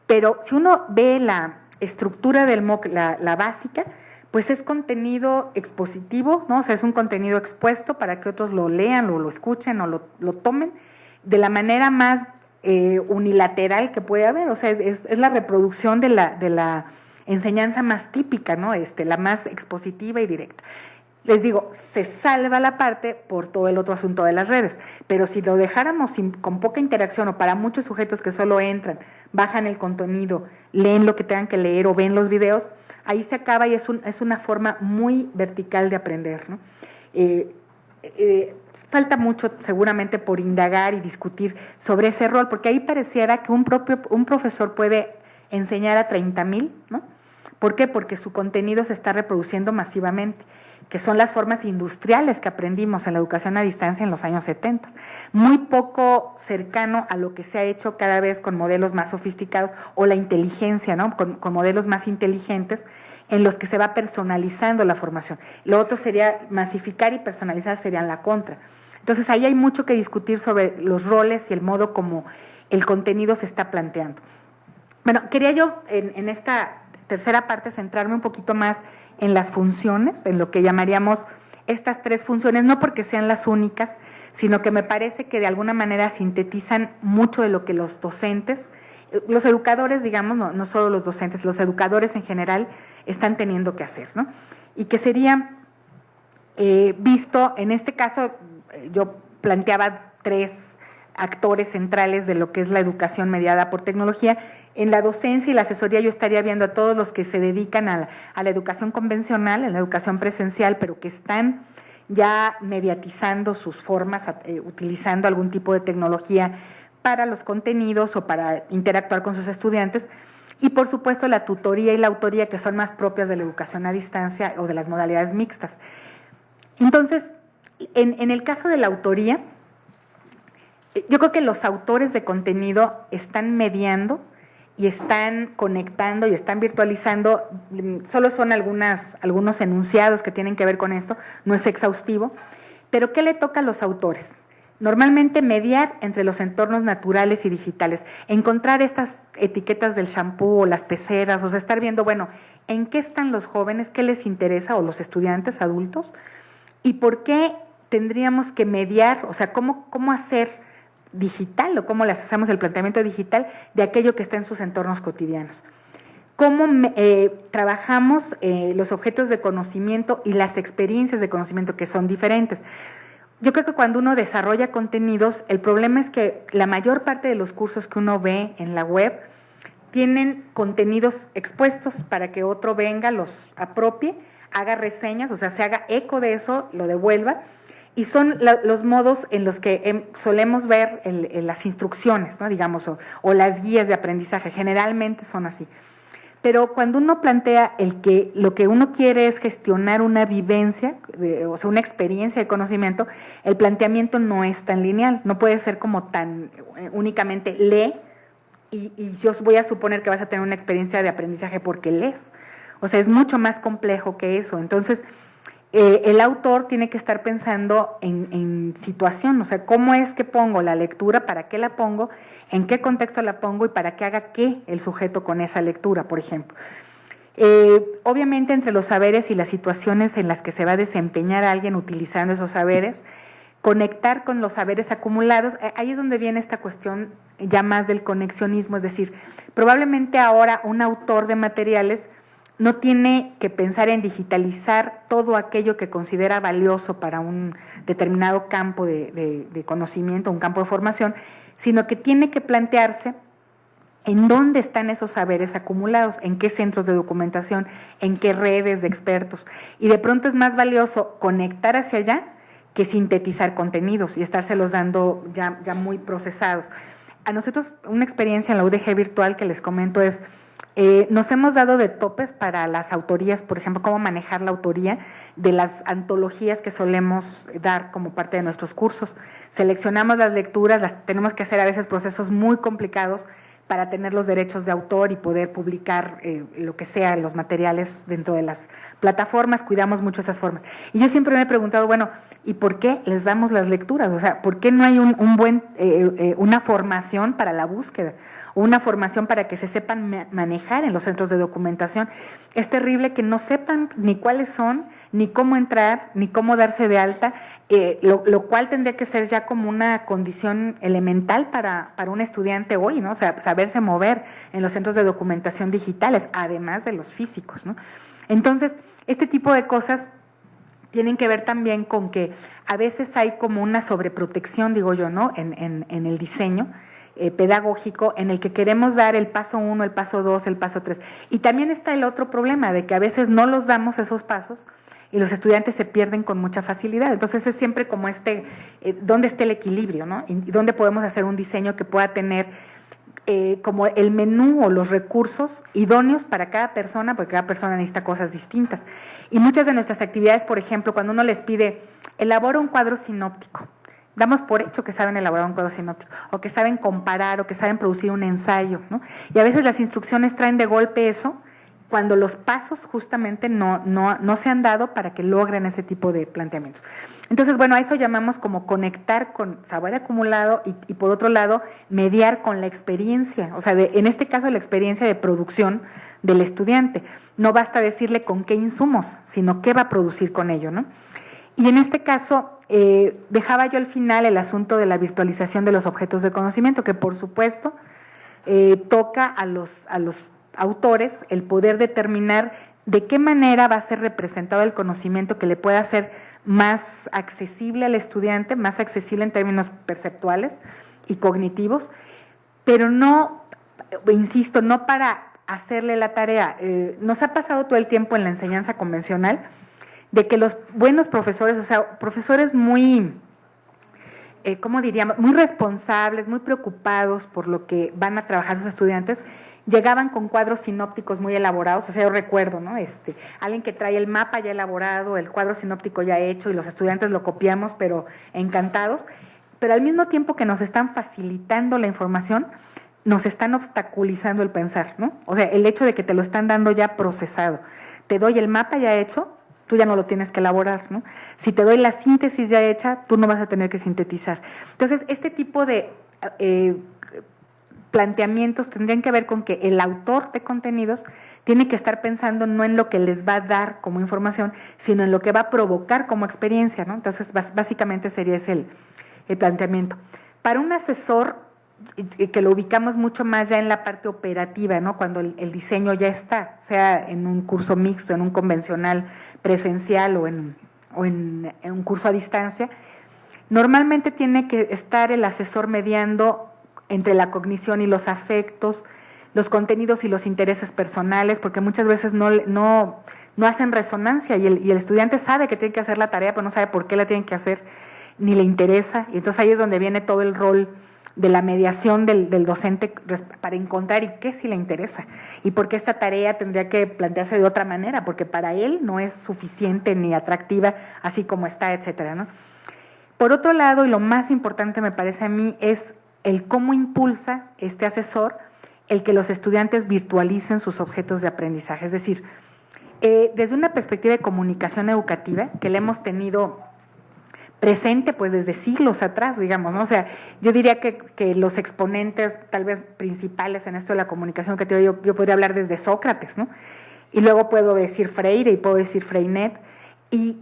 S5: Pero si uno ve la estructura del MOOC, la básica, pues es contenido expositivo, ¿no? O sea, es un contenido expuesto para que otros lo lean o lo escuchen o lo tomen de la manera más unilateral que puede haber. O sea, es la reproducción de la enseñanza más típica, ¿no? La más expositiva y directa. Les digo, se salva la parte por todo el otro asunto de las redes, pero si lo dejáramos con poca interacción o para muchos sujetos que solo entran, bajan el contenido, leen lo que tengan que leer o ven los videos, ahí se acaba y es una forma muy vertical de aprender, ¿no? Falta mucho seguramente por indagar y discutir sobre ese rol, porque ahí pareciera que un profesor puede enseñar a 30,000, ¿no? ¿Por qué? Porque su contenido se está reproduciendo masivamente, que son las formas industriales que aprendimos en la educación a distancia en los años 70. Muy poco cercano a lo que se ha hecho cada vez con modelos más sofisticados o la inteligencia, ¿no? Con modelos más inteligentes en los que se va personalizando la formación. Lo otro sería masificar y personalizar, serían la contra. Entonces, ahí hay mucho que discutir sobre los roles y el modo como el contenido se está planteando. Bueno, quería yo en esta tercera parte centrarme un poquito más en las funciones, en lo que llamaríamos estas 3 funciones, no porque sean las únicas, sino que me parece que de alguna manera sintetizan mucho de lo que los docentes, los educadores, digamos, no solo los docentes, los educadores en general están teniendo que hacer, ¿no? Y que sería visto, en este caso, yo planteaba 3 actores centrales de lo que es la educación mediada por tecnología. En la docencia y la asesoría yo estaría viendo a todos los que se dedican a la educación convencional, a la educación presencial, pero que están ya mediatizando sus formas, utilizando algún tipo de tecnología para los contenidos o para interactuar con sus estudiantes. Y por supuesto la tutoría y la autoría, que son más propias de la educación a distancia o de las modalidades mixtas. Entonces, en el caso de la autoría, yo creo que los autores de contenido están mediando y están conectando y están virtualizando, solo son algunos enunciados que tienen que ver con esto, no es exhaustivo, pero ¿qué le toca a los autores? Normalmente mediar entre los entornos naturales y digitales, encontrar estas etiquetas del shampoo o las peceras, o sea, estar viendo, bueno, ¿en qué están los jóvenes? ¿Qué les interesa? O los estudiantes adultos, ¿y por qué tendríamos que mediar? O sea, ¿cómo hacer digital o cómo les hacemos el planteamiento digital de aquello que está en sus entornos cotidianos? ¿Cómo trabajamos los objetos de conocimiento y las experiencias de conocimiento, que son diferentes? Yo creo que cuando uno desarrolla contenidos, el problema es que la mayor parte de los cursos que uno ve en la web tienen contenidos expuestos para que otro venga, los apropie, haga reseñas, o sea, se haga eco de eso, lo devuelva. Y son los modos en los que solemos ver las instrucciones, ¿no? Digamos, o las guías de aprendizaje, generalmente son así. Pero cuando uno plantea lo que uno quiere es gestionar una vivencia, o sea, una experiencia de conocimiento, el planteamiento no es tan lineal, no puede ser como tan únicamente lee y yo voy a suponer que vas a tener una experiencia de aprendizaje porque lees. O sea, es mucho más complejo que eso. Entonces, el autor tiene que estar pensando en situación, o sea, cómo es que pongo la lectura, para qué la pongo, en qué contexto la pongo y para qué haga qué el sujeto con esa lectura, por ejemplo. Obviamente, entre los saberes y las situaciones en las que se va a desempeñar alguien utilizando esos saberes, conectar con los saberes acumulados, ahí es donde viene esta cuestión ya más del conexionismo, es decir, probablemente ahora un autor de materiales no tiene que pensar en digitalizar todo aquello que considera valioso para un determinado campo de conocimiento, un campo de formación, sino que tiene que plantearse en dónde están esos saberes acumulados, en qué centros de documentación, en qué redes de expertos. Y de pronto es más valioso conectar hacia allá que sintetizar contenidos y estárselos dando ya muy procesados. A nosotros, una experiencia en la UDG virtual que les comento es, nos hemos dado de topes para las autorías, por ejemplo, cómo manejar la autoría de las antologías que solemos dar como parte de nuestros cursos. Seleccionamos las lecturas, tenemos que hacer a veces procesos muy complicados para tener los derechos de autor y poder publicar lo que sea, los materiales dentro de las plataformas, cuidamos mucho esas formas. Y yo siempre me he preguntado, bueno, ¿y por qué les damos las lecturas? O sea, ¿por qué no hay una formación para la búsqueda? O una formación para que se sepan manejar en los centros de documentación. Es terrible que no sepan ni cuáles son, ni cómo entrar, ni cómo darse de alta, lo cual tendría que ser ya como una condición elemental para un estudiante hoy, ¿no? O sea, saberse mover en los centros de documentación digitales, además de los físicos, ¿no? Entonces, este tipo de cosas tienen que ver también con que a veces hay como una sobreprotección, digo yo, ¿no? En el diseño pedagógico, en el que queremos dar el paso 1, el paso 2, el paso 3. Y también está el otro problema de que a veces no los damos esos pasos y los estudiantes se pierden con mucha facilidad. Entonces es siempre como ¿dónde está el equilibrio, ¿no? Y dónde podemos hacer un diseño que pueda tener como el menú o los recursos idóneos para cada persona, porque cada persona necesita cosas distintas. Y muchas de nuestras actividades, por ejemplo, cuando uno les pide, elabora un cuadro sinóptico, damos por hecho que saben elaborar un cuadro sinóptico, o que saben comparar, o que saben producir un ensayo, ¿no? Y a veces las instrucciones traen de golpe eso, cuando los pasos justamente no se han dado para que logren ese tipo de planteamientos. Entonces, bueno, a eso llamamos como conectar con saber acumulado y por otro lado, mediar con la experiencia, o sea, en este caso la experiencia de producción del estudiante. No basta decirle con qué insumos, sino qué va a producir con ello, ¿no? Y en este caso, dejaba yo al final el asunto de la virtualización de los objetos de conocimiento, que por supuesto toca a los autores el poder determinar de qué manera va a ser representado el conocimiento que le pueda ser más accesible al estudiante, más accesible en términos perceptuales y cognitivos, pero no, insisto, no para hacerle la tarea. Nos ha pasado todo el tiempo en la enseñanza convencional de que los buenos profesores, o sea, profesores muy, ¿cómo diríamos?, muy responsables, muy preocupados por lo que van a trabajar sus estudiantes, llegaban con cuadros sinópticos muy elaborados. O sea, yo recuerdo, ¿no? Alguien que trae el mapa ya elaborado, el cuadro sinóptico ya hecho, y los estudiantes lo copiamos, pero encantados. Pero al mismo tiempo que nos están facilitando la información, nos están obstaculizando el pensar, ¿no? O sea, el hecho de que te lo están dando ya procesado. Te doy el mapa ya hecho, tú ya no lo tienes que elaborar, ¿no? Si te doy la síntesis ya hecha, tú no vas a tener que sintetizar. Entonces, este tipo de planteamientos tendrían que ver con que el autor de contenidos tiene que estar pensando no en lo que les va a dar como información, sino en lo que va a provocar como experiencia, ¿no? Entonces, básicamente sería ese el planteamiento. Para un asesor, que lo ubicamos mucho más ya en la parte operativa, ¿no? Cuando el diseño ya está, sea en un curso mixto, en un convencional presencial o en un curso a distancia, normalmente tiene que estar el asesor mediando entre la cognición y los afectos, los contenidos y los intereses personales, porque muchas veces no hacen resonancia y el estudiante sabe que tiene que hacer la tarea, pero no sabe por qué la tiene que hacer, ni le interesa, y entonces ahí es donde viene todo el rol de la mediación del docente para encontrar y qué sí le interesa, y por qué esta tarea tendría que plantearse de otra manera, porque para él no es suficiente ni atractiva, así como está, etcétera, ¿no? Por otro lado, y lo más importante me parece a mí, es el cómo impulsa este asesor el que los estudiantes virtualicen sus objetos de aprendizaje. Es decir, desde una perspectiva de comunicación educativa, que la hemos tenido presente pues desde siglos atrás, digamos, ¿no? O sea, yo diría que los exponentes tal vez principales en esto de la comunicación educativa, yo podría hablar desde Sócrates, ¿no? Y luego puedo decir Freire y puedo decir Freinet, y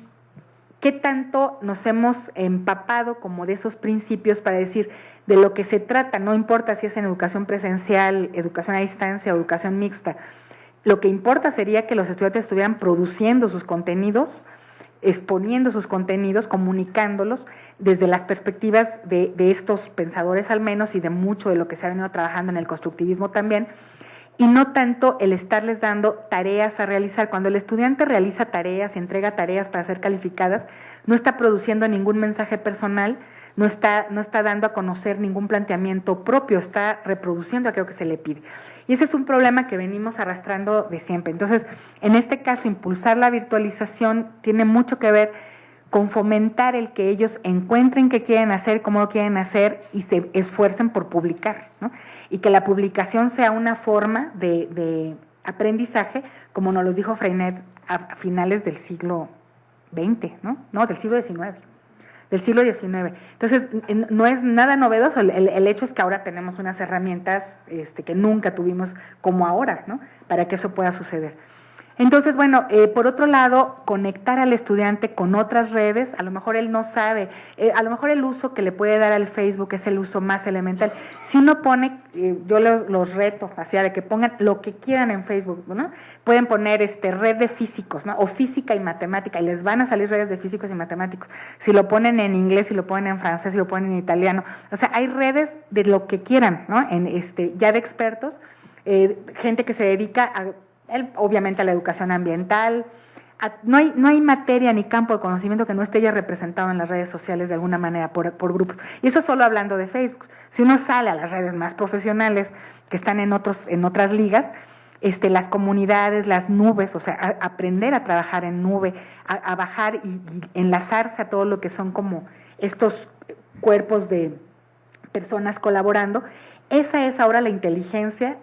S5: ¿qué tanto nos hemos empapado como de esos principios para decir de lo que se trata? No importa si es en educación presencial, educación a distancia o educación mixta. Lo que importa sería que los estudiantes estuvieran produciendo sus contenidos, exponiendo sus contenidos, comunicándolos desde las perspectivas de estos pensadores al menos y de mucho de lo que se ha venido trabajando en el constructivismo también, y no tanto el estarles dando tareas a realizar. Cuando el estudiante realiza tareas y entrega tareas para ser calificadas, no está produciendo ningún mensaje personal, no está dando a conocer ningún planteamiento propio, está reproduciendo aquello que se le pide. Y ese es un problema que venimos arrastrando de siempre. Entonces, en este caso, impulsar la virtualización tiene mucho que ver con fomentar el que ellos encuentren qué quieren hacer, cómo lo quieren hacer y se esfuercen por publicar, ¿no? Y que la publicación sea una forma de aprendizaje, como nos lo dijo Freinet a finales del siglo XX, ¿no? Del siglo XIX. Del siglo XIX. Entonces, no es nada novedoso, el hecho es que ahora tenemos unas herramientas que nunca tuvimos como ahora, ¿no? Para que eso pueda suceder. Entonces, bueno, por otro lado, conectar al estudiante con otras redes, a lo mejor él no sabe, a lo mejor el uso que le puede dar al Facebook es el uso más elemental. Si uno pone, yo los reto, hacia de que pongan lo que quieran en Facebook, ¿no? Pueden poner red de físicos, ¿no? O física y matemática, y les van a salir redes de físicos y matemáticos. Si lo ponen en inglés, si lo ponen en francés, si lo ponen en italiano, o sea, hay redes de lo que quieran, ¿no? Ya de expertos, gente que se dedica obviamente a la educación ambiental, no hay materia ni campo de conocimiento que no esté ya representado en las redes sociales de alguna manera por grupos. Y eso solo hablando de Facebook. Si uno sale a las redes más profesionales que están en otras ligas, las comunidades, las nubes, o sea, aprender a trabajar en nube, a bajar y enlazarse a todo lo que son como estos cuerpos de personas colaborando. Esa es ahora la inteligencia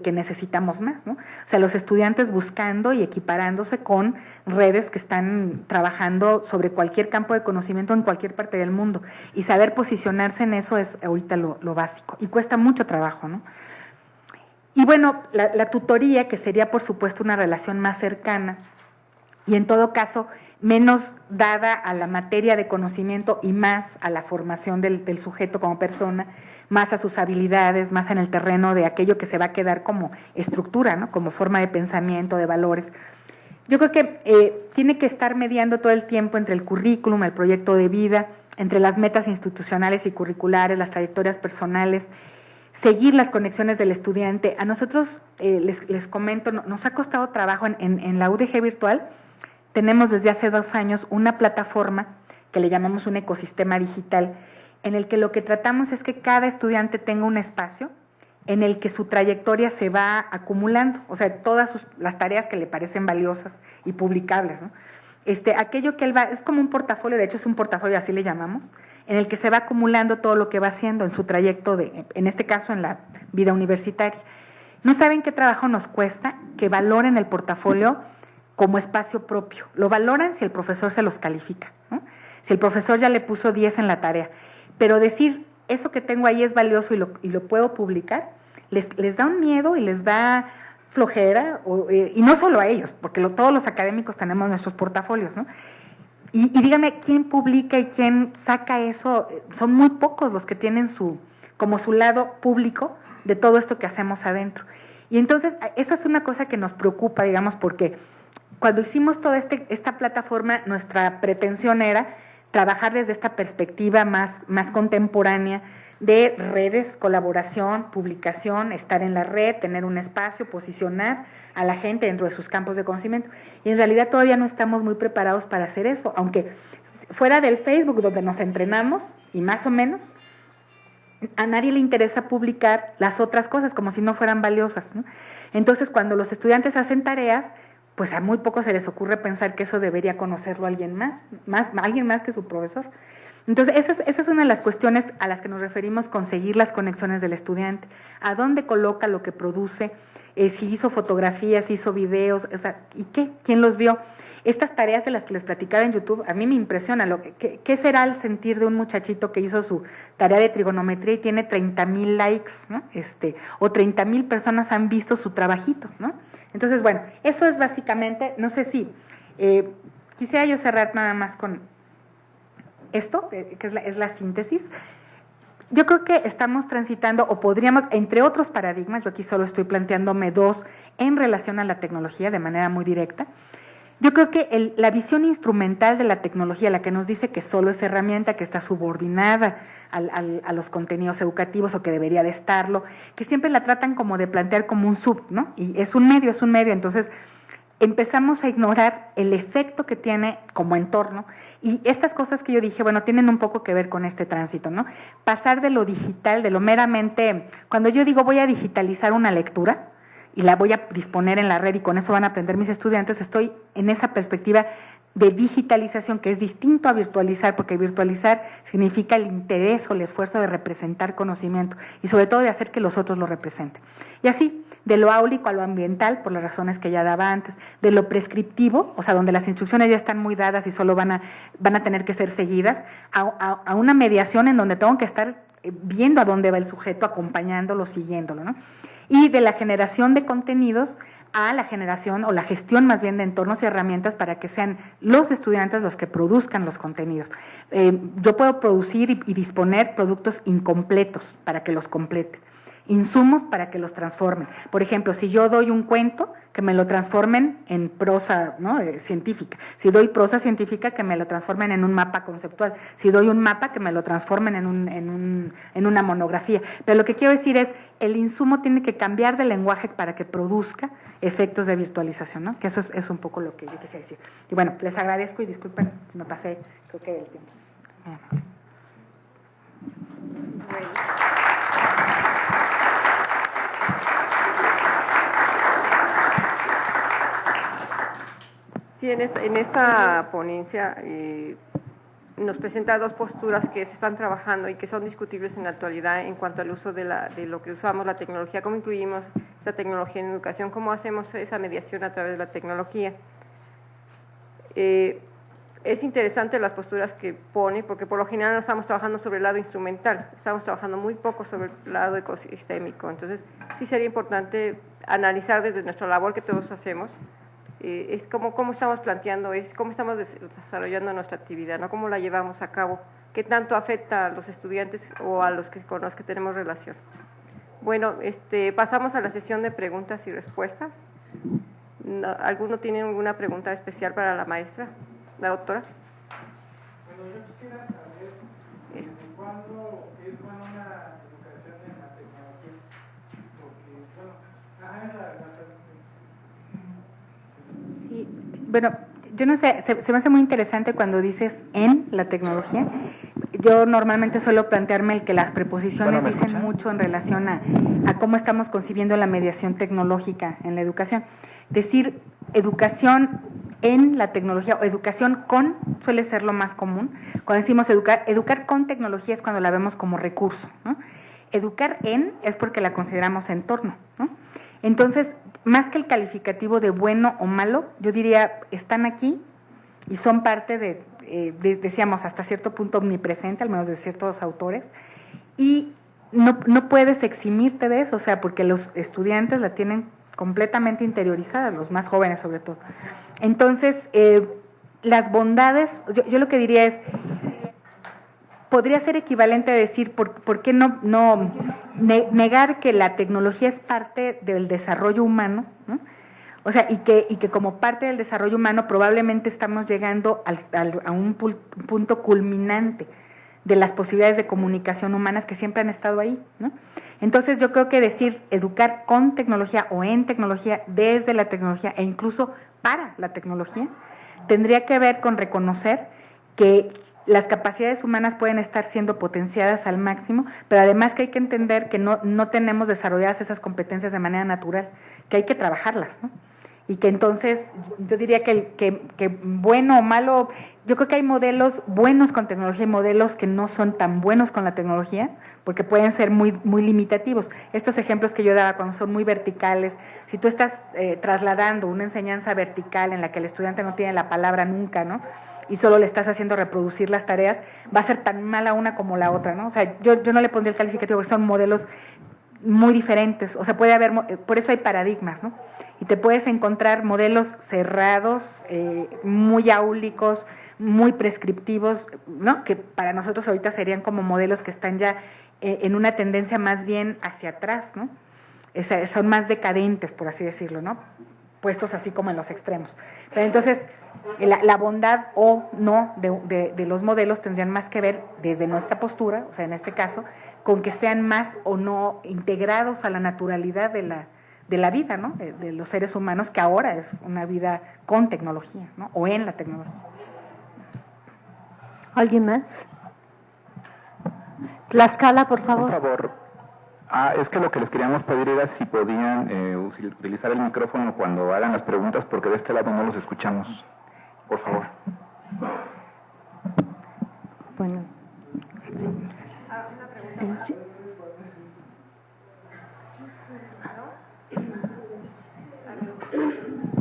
S5: que necesitamos más, ¿no? O sea, los estudiantes buscando y equiparándose con redes que están trabajando sobre cualquier campo de conocimiento en cualquier parte del mundo. Y saber posicionarse en eso es ahorita lo básico. Y cuesta mucho trabajo, ¿no? Y bueno, la tutoría, que sería por supuesto una relación más cercana y en todo caso menos dada a la materia de conocimiento y más a la formación del sujeto como persona, más a sus habilidades, más en el terreno de aquello que se va a quedar como estructura, ¿no? Como forma de pensamiento, de valores. Yo creo que tiene que estar mediando todo el tiempo entre el currículum, el proyecto de vida, entre las metas institucionales y curriculares, las trayectorias personales, seguir las conexiones del estudiante. A nosotros, les comento, nos ha costado trabajo en la UDG virtual. Tenemos desde hace 2 años una plataforma que le llamamos un ecosistema digital, en el que lo que tratamos es que cada estudiante tenga un espacio en el que su trayectoria se va acumulando, o sea, todas las tareas que le parecen valiosas y publicables, ¿no? Aquello que él va, es como un portafolio, de hecho es un portafolio, así le llamamos, en el que se va acumulando todo lo que va haciendo en su trayecto, en este caso en la vida universitaria. No saben qué trabajo nos cuesta que valoren el portafolio como espacio propio. Lo valoran si el profesor se los califica, ¿no? Si el profesor ya le puso 10 en la tarea. Pero decir, eso que tengo ahí es valioso y lo puedo publicar, les da un miedo y les da flojera, y no solo a ellos, porque todos los académicos tenemos nuestros portafolios, ¿no? Y díganme, ¿quién publica y quién saca eso? Son muy pocos los que tienen como su lado público de todo esto que hacemos adentro. Y entonces, esa es una cosa que nos preocupa, digamos, porque cuando hicimos toda esta plataforma, nuestra pretensión era trabajar desde esta perspectiva más contemporánea de redes, colaboración, publicación, estar en la red, tener un espacio, posicionar a la gente dentro de sus campos de conocimiento. Y en realidad todavía no estamos muy preparados para hacer eso, aunque fuera del Facebook donde nos entrenamos, y más o menos, a nadie le interesa publicar las otras cosas como si no fueran valiosas, ¿no? Entonces, cuando los estudiantes hacen tareas, pues a muy poco se les ocurre pensar que eso debería conocerlo alguien alguien más que su profesor. Entonces, esa es una de las cuestiones a las que nos referimos con seguir las conexiones del estudiante. ¿A dónde coloca lo que produce? Si hizo fotografías, si hizo videos, o sea, ¿y qué? ¿Quién los vio? Estas tareas de las que les platicaba en YouTube, a mí me impresiona. ¿Qué será el sentir de un muchachito que hizo su tarea de trigonometría y tiene 30,000 likes, ¿no? O 30,000 personas han visto su trabajito, ¿no? Entonces, bueno, eso es básicamente, no sé si, quisiera yo cerrar nada más con esto, que es la síntesis. Yo creo que estamos transitando, o podríamos, entre otros paradigmas, yo aquí solo estoy planteándome 2 en relación a la tecnología de manera muy directa. Yo creo que la visión instrumental de la tecnología, la que nos dice que solo es herramienta, que está subordinada a los contenidos educativos o que debería de estarlo, que siempre la tratan como de plantear como un sub, ¿no? Y es un medio, entonces empezamos a ignorar el efecto que tiene como entorno, y estas cosas que yo dije, bueno, tienen un poco que ver con este tránsito, ¿no? Pasar de lo digital, de lo meramente, cuando yo digo voy a digitalizar una lectura y la voy a disponer en la red y con eso van a aprender mis estudiantes, estoy en esa perspectiva de digitalización, que es distinto a virtualizar, porque virtualizar significa el interés o el esfuerzo de representar conocimiento y sobre todo de hacer que los otros lo representen. Y así, de lo áulico a lo ambiental, por las razones que ya daba antes, de lo prescriptivo, o sea, donde las instrucciones ya están muy dadas y solo van a tener que ser seguidas, a una mediación en donde tengo que estar viendo a dónde va el sujeto, acompañándolo, siguiéndolo, ¿no? Y de la generación de contenidos a la generación o la gestión más bien de entornos y herramientas para que sean los estudiantes los que produzcan los contenidos. Yo puedo producir y disponer productos incompletos para que los completen. insumos para que los transformen. Por ejemplo, si yo doy un cuento, que me lo transformen en prosa, ¿no?, científica. Si doy prosa científica, que me lo transformen en un mapa conceptual. Si doy un mapa, que me lo transformen en una monografía. Pero lo que quiero decir es, el insumo tiene que cambiar de lenguaje para que produzca efectos de virtualización, ¿no? Que eso es un poco lo que yo quisiera decir. Y bueno, les agradezco y disculpen si me pasé, creo que el tiempo.
S4: Sí, en esta ponencia nos presenta dos posturas que se están trabajando y que son discutibles en la actualidad en cuanto al uso de lo que usamos, la tecnología, cómo incluimos esa tecnología en educación, cómo hacemos esa mediación a través de la tecnología. Es interesante las posturas que pone, porque por lo general no estamos trabajando sobre el lado instrumental, estamos trabajando muy poco sobre el lado ecosistémico. Entonces, sí sería importante analizar desde nuestra labor que todos hacemos, es cómo estamos planteando, cómo estamos desarrollando nuestra actividad, ¿no? Cómo la llevamos a cabo, qué tanto afecta a los estudiantes o a con los que tenemos relación. Bueno, pasamos a la sesión de preguntas y respuestas. ¿Alguno tiene alguna pregunta especial para la maestra, la doctora?
S6: Bueno, yo quisiera saber desde cuándo es buena una educación en la tecnología, porque, bueno,
S5: Sí, bueno, yo no sé, se me hace muy interesante cuando dices en la tecnología. Yo normalmente suelo plantearme el que las preposiciones dicen mucho en relación a cómo estamos concibiendo la mediación tecnológica en la educación. Decir educación en la tecnología o educación con suele ser lo más común. Cuando decimos educar con tecnología es cuando la vemos como recurso, ¿no? Educar en es porque la consideramos entorno, ¿no? Entonces, más que el calificativo de bueno o malo, yo diría, están aquí y son parte decíamos, hasta cierto punto omnipresente, al menos de ciertos autores, y no puedes eximirte de eso, o sea, porque los estudiantes la tienen completamente interiorizada, los más jóvenes sobre todo. Entonces, las bondades, yo lo que diría es, podría ser equivalente a decir, ¿por qué no negar que la tecnología es parte del desarrollo humano, ¿no? O sea, y que como parte del desarrollo humano probablemente estamos llegando a un punto culminante de las posibilidades de comunicación humanas que siempre han estado ahí, ¿no? Entonces yo creo que decir educar con tecnología o en tecnología, desde la tecnología e incluso para la tecnología, tendría que ver con reconocer que las capacidades humanas pueden estar siendo potenciadas al máximo, pero además que hay que entender que no tenemos desarrolladas esas competencias de manera natural, que hay que trabajarlas, ¿no? Y que entonces yo diría que bueno o malo, yo creo que hay modelos buenos con tecnología y modelos que no son tan buenos con la tecnología, porque pueden ser muy, muy limitativos. Estos ejemplos que yo daba cuando son muy verticales, si tú estás trasladando una enseñanza vertical en la que el estudiante no tiene la palabra nunca, ¿no?, y solo le estás haciendo reproducir las tareas, va a ser tan mala una como la otra, ¿no? O sea, yo no le pondría el calificativo porque son modelos muy diferentes, o sea, puede haber, por eso hay paradigmas, ¿no? Y te puedes encontrar modelos cerrados, muy áulicos, muy prescriptivos, ¿no? Que para nosotros ahorita serían como modelos que están ya en una tendencia más bien hacia atrás, ¿no? Son más decadentes, por así decirlo, ¿no? Puestos así como en los extremos. Pero entonces, la bondad o no de los modelos tendrían más que ver desde nuestra postura, o sea, en este caso, con que sean más o no integrados a la naturalidad de la vida, ¿no?, de los seres humanos, que ahora es una vida con tecnología, ¿no?, o en la tecnología.
S1: ¿Alguien más? Tlaxcala, por favor.
S3: Por favor. Es que lo que les queríamos pedir era si podían utilizar el micrófono cuando hagan las preguntas, porque de este lado no los escuchamos. Por favor.
S1: Bueno. Sí.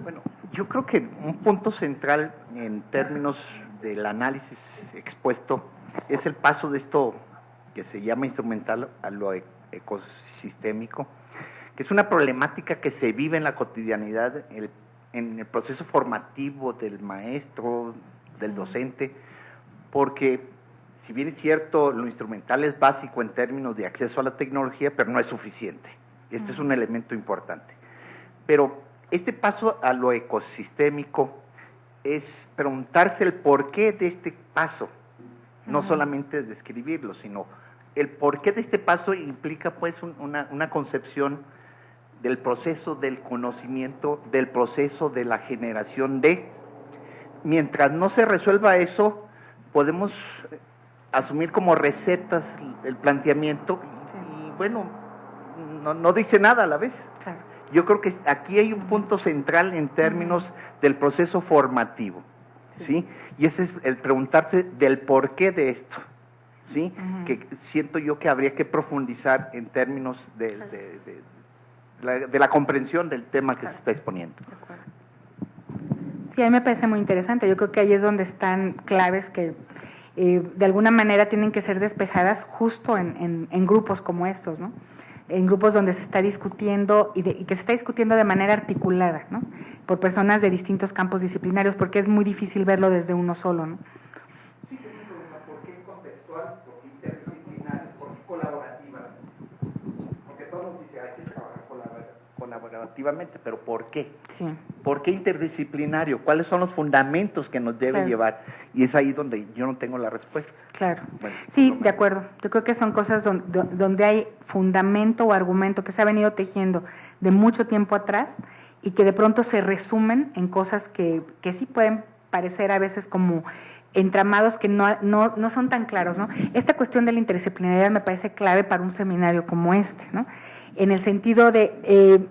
S7: Bueno, yo creo que un punto central en términos del análisis expuesto es el paso de esto que se llama instrumental a lo ecosistémico, que es una problemática que se vive en la cotidianidad, en el proceso formativo del maestro, del docente, porque si bien es cierto, lo instrumental es básico en términos de acceso a la tecnología, pero no es suficiente. Este es un elemento importante. Pero este paso a lo ecosistémico es preguntarse el porqué de este paso, no solamente describirlo, sino el porqué de este paso implica pues una concepción del proceso del conocimiento, del proceso de la generación de. Mientras no se resuelva eso, podemos asumir como recetas el planteamiento y bueno, no dice nada a la vez.
S5: Claro.
S7: Yo creo que aquí hay un punto central en términos del proceso formativo, ¿sí? Y ese es el preguntarse del porqué de esto, ¿sí? Que siento yo que habría que profundizar en términos de la comprensión del tema que se está exponiendo.
S5: Sí, a mí me parece muy interesante. Yo creo que ahí es donde están claves que de alguna manera tienen que ser despejadas justo en grupos como estos, ¿no? En grupos donde se está discutiendo y que se está discutiendo de manera articulada, ¿no? Por personas de distintos campos disciplinarios, porque es muy difícil verlo desde uno solo, ¿no?
S7: Sí, pero un problema, ¿por qué contextual? ¿Por qué interdisciplinario? ¿Por qué colaborativa? Porque todo el mundo dice, hay que trabajar colaborativamente, pero ¿por qué?
S5: Sí.
S7: ¿Por qué interdisciplinario? ¿Cuáles son los fundamentos que nos debe llevar? Y es ahí donde yo no tengo la respuesta.
S5: Claro.
S7: Bueno,
S5: sí, de acuerdo. Yo creo que son cosas donde hay fundamento o argumento que se ha venido tejiendo de mucho tiempo atrás y que de pronto se resumen en cosas que sí pueden parecer a veces como entramados que no son tan claros, ¿no? Esta cuestión de la interdisciplinariedad me parece clave para un seminario como este, ¿no? En el sentido de,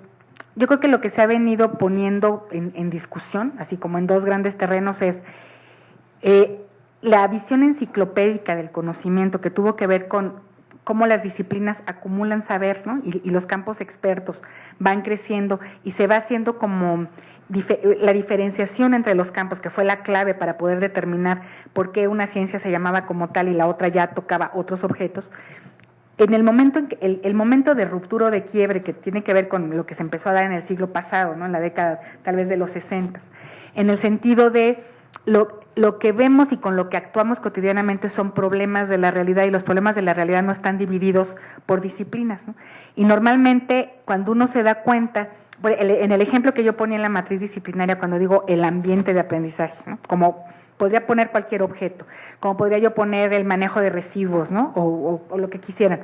S5: yo creo que lo que se ha venido poniendo en discusión, así como en dos grandes terrenos, es la visión enciclopédica del conocimiento que tuvo que ver con cómo las disciplinas acumulan saber, ¿no? Y los campos expertos van creciendo y se va haciendo como la diferenciación entre los campos, que fue la clave para poder determinar por qué una ciencia se llamaba como tal y la otra ya tocaba otros objetos. En el momento el momento de ruptura o de quiebre que tiene que ver con lo que se empezó a dar en el siglo pasado, ¿no? En la década tal vez de los 60, en el sentido de lo que vemos y con lo que actuamos cotidianamente son problemas de la realidad, y los problemas de la realidad no están divididos por disciplinas, ¿no? Y normalmente cuando uno se da cuenta, en el ejemplo que yo ponía en la matriz disciplinaria, cuando digo el ambiente de aprendizaje, ¿no? Como podría poner cualquier objeto, como podría yo poner el manejo de residuos, ¿no? O lo que quisieran,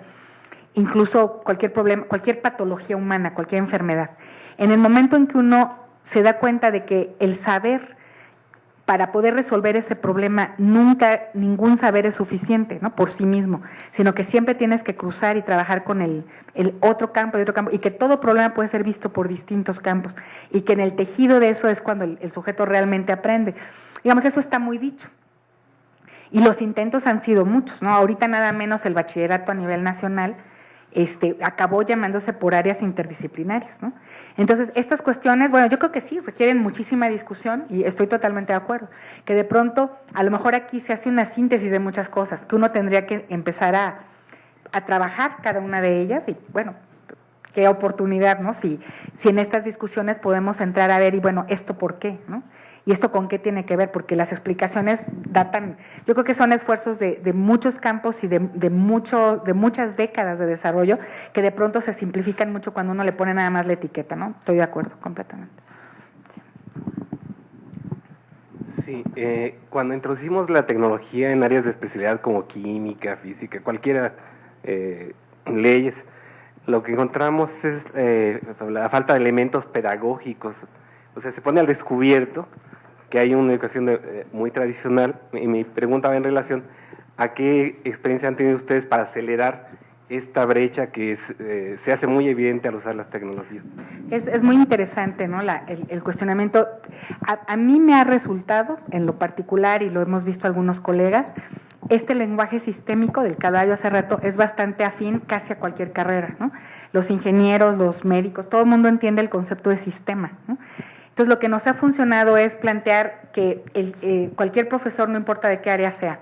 S5: incluso cualquier problema, cualquier patología humana, cualquier enfermedad. En el momento en que uno se da cuenta de que el saber para poder resolver ese problema, nunca ningún saber es suficiente, ¿no? Por sí mismo, sino que siempre tienes que cruzar y trabajar con el otro campo y otro campo, y que todo problema puede ser visto por distintos campos, y que en el tejido de eso es cuando el sujeto realmente aprende. Digamos, eso está muy dicho. Y los intentos han sido muchos, ¿no? Ahorita nada menos el bachillerato a nivel nacional acabó llamándose por áreas interdisciplinarias, ¿no? Entonces, estas cuestiones, bueno, yo creo que sí, requieren muchísima discusión y estoy totalmente de acuerdo, que de pronto, a lo mejor aquí se hace una síntesis de muchas cosas, que uno tendría que empezar a trabajar cada una de ellas y, bueno, qué oportunidad, ¿no? Si en estas discusiones podemos entrar a ver, y bueno, ¿esto por qué, no? ¿Y esto con qué tiene que ver? Porque las explicaciones datan, yo creo que son esfuerzos de muchos campos y de muchas décadas de desarrollo que de pronto se simplifican mucho cuando uno le pone nada más la etiqueta, ¿no? Estoy de acuerdo, completamente.
S8: Sí, cuando introducimos la tecnología en áreas de especialidad como química, física, cualquiera, leyes, lo que encontramos es la falta de elementos pedagógicos. O sea, se pone al descubierto que hay una educación muy tradicional, y mi pregunta va en relación a qué experiencia han tenido ustedes para acelerar esta brecha que se hace muy evidente al usar las tecnologías.
S5: Es muy interesante, ¿no? El cuestionamiento. A mí me ha resultado, en lo particular, y lo hemos visto algunos colegas, este lenguaje sistémico del que hablaba yo hace rato es bastante afín casi a cualquier carrera, ¿no? Los ingenieros, los médicos, todo el mundo entiende el concepto de sistema, ¿no? Entonces, lo que nos ha funcionado es plantear que cualquier profesor, no importa de qué área sea,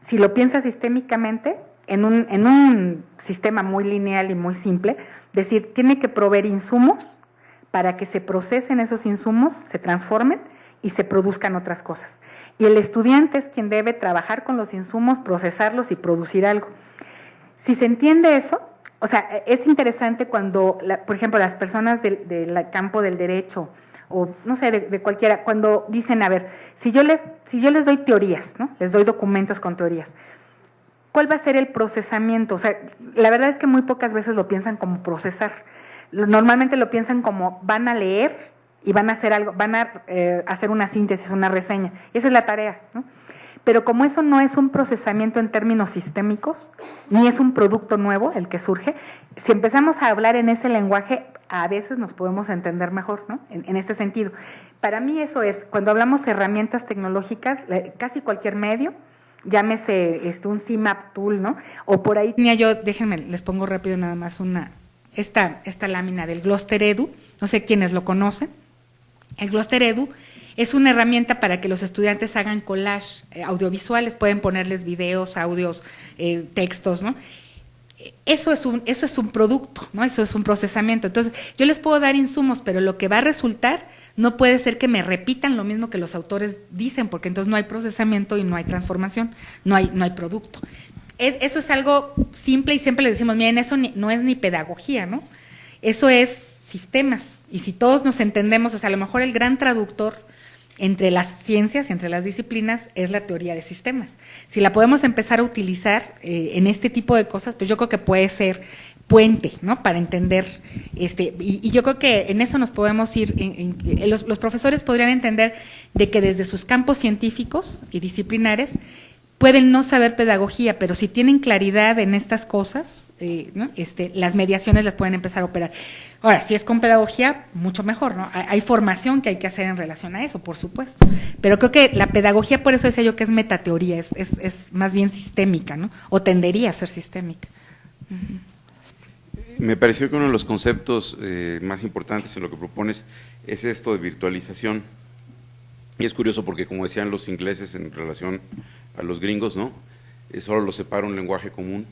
S5: si lo piensa sistémicamente, en un sistema muy lineal y muy simple, decir, tiene que proveer insumos para que se procesen esos insumos, se transformen y se produzcan otras cosas. Y el estudiante es quien debe trabajar con los insumos, procesarlos y producir algo. Si se entiende eso, o sea, es interesante cuando, por ejemplo, las personas del campo del derecho, o no sé, de cualquiera, cuando dicen, a ver, si yo les doy teorías, ¿no? Les doy documentos con teorías, ¿cuál va a ser el procesamiento? O sea, la verdad es que muy pocas veces lo piensan como procesar. Normalmente lo piensan como van a leer y van a hacer algo, van a hacer una síntesis, una reseña. Esa es la tarea, ¿no? Pero como eso no es un procesamiento en términos sistémicos, ni es un producto nuevo el que surge, si empezamos a hablar en ese lenguaje, a veces nos podemos entender mejor, ¿no? En este sentido. Para mí eso es, cuando hablamos de herramientas tecnológicas, casi cualquier medio, llámese un CMAP tool, ¿no? O por ahí tenía yo, déjenme, les pongo rápido nada más esta lámina del Gloster Edu, no sé quiénes lo conocen. El Gloster Edu es una herramienta para que los estudiantes hagan collage audiovisuales, pueden ponerles videos, audios, textos, ¿no? Eso es un producto, ¿no? Eso es un procesamiento. Entonces, yo les puedo dar insumos, pero lo que va a resultar no puede ser que me repitan lo mismo que los autores dicen, porque entonces no hay procesamiento y no hay transformación, no hay producto. Eso es algo simple y siempre les decimos, miren, eso no es ni pedagogía, ¿no? Eso es sistemas. Y si todos nos entendemos, o sea, a lo mejor el gran traductor entre las ciencias y entre las disciplinas es la teoría de sistemas. Si la podemos empezar a utilizar en este tipo de cosas, pues yo creo que puede ser puente, ¿no? Para entender, y yo creo que en eso nos podemos ir, los profesores podrían entender de que desde sus campos científicos y disciplinares pueden no saber pedagogía, pero si tienen claridad en estas cosas, ¿no? Las mediaciones las pueden empezar a operar. Ahora, si es con pedagogía, mucho mejor, ¿no? Hay formación que hay que hacer en relación a eso, por supuesto. Pero creo que la pedagogía, por eso decía yo que es metateoría, es más bien sistémica, ¿no? O tendería a ser sistémica.
S9: Me pareció que uno de los conceptos más importantes en lo que propones es esto de virtualización. Y es curioso porque, como decían los ingleses en relación a los gringos, ¿no? Solo los separa un lenguaje común.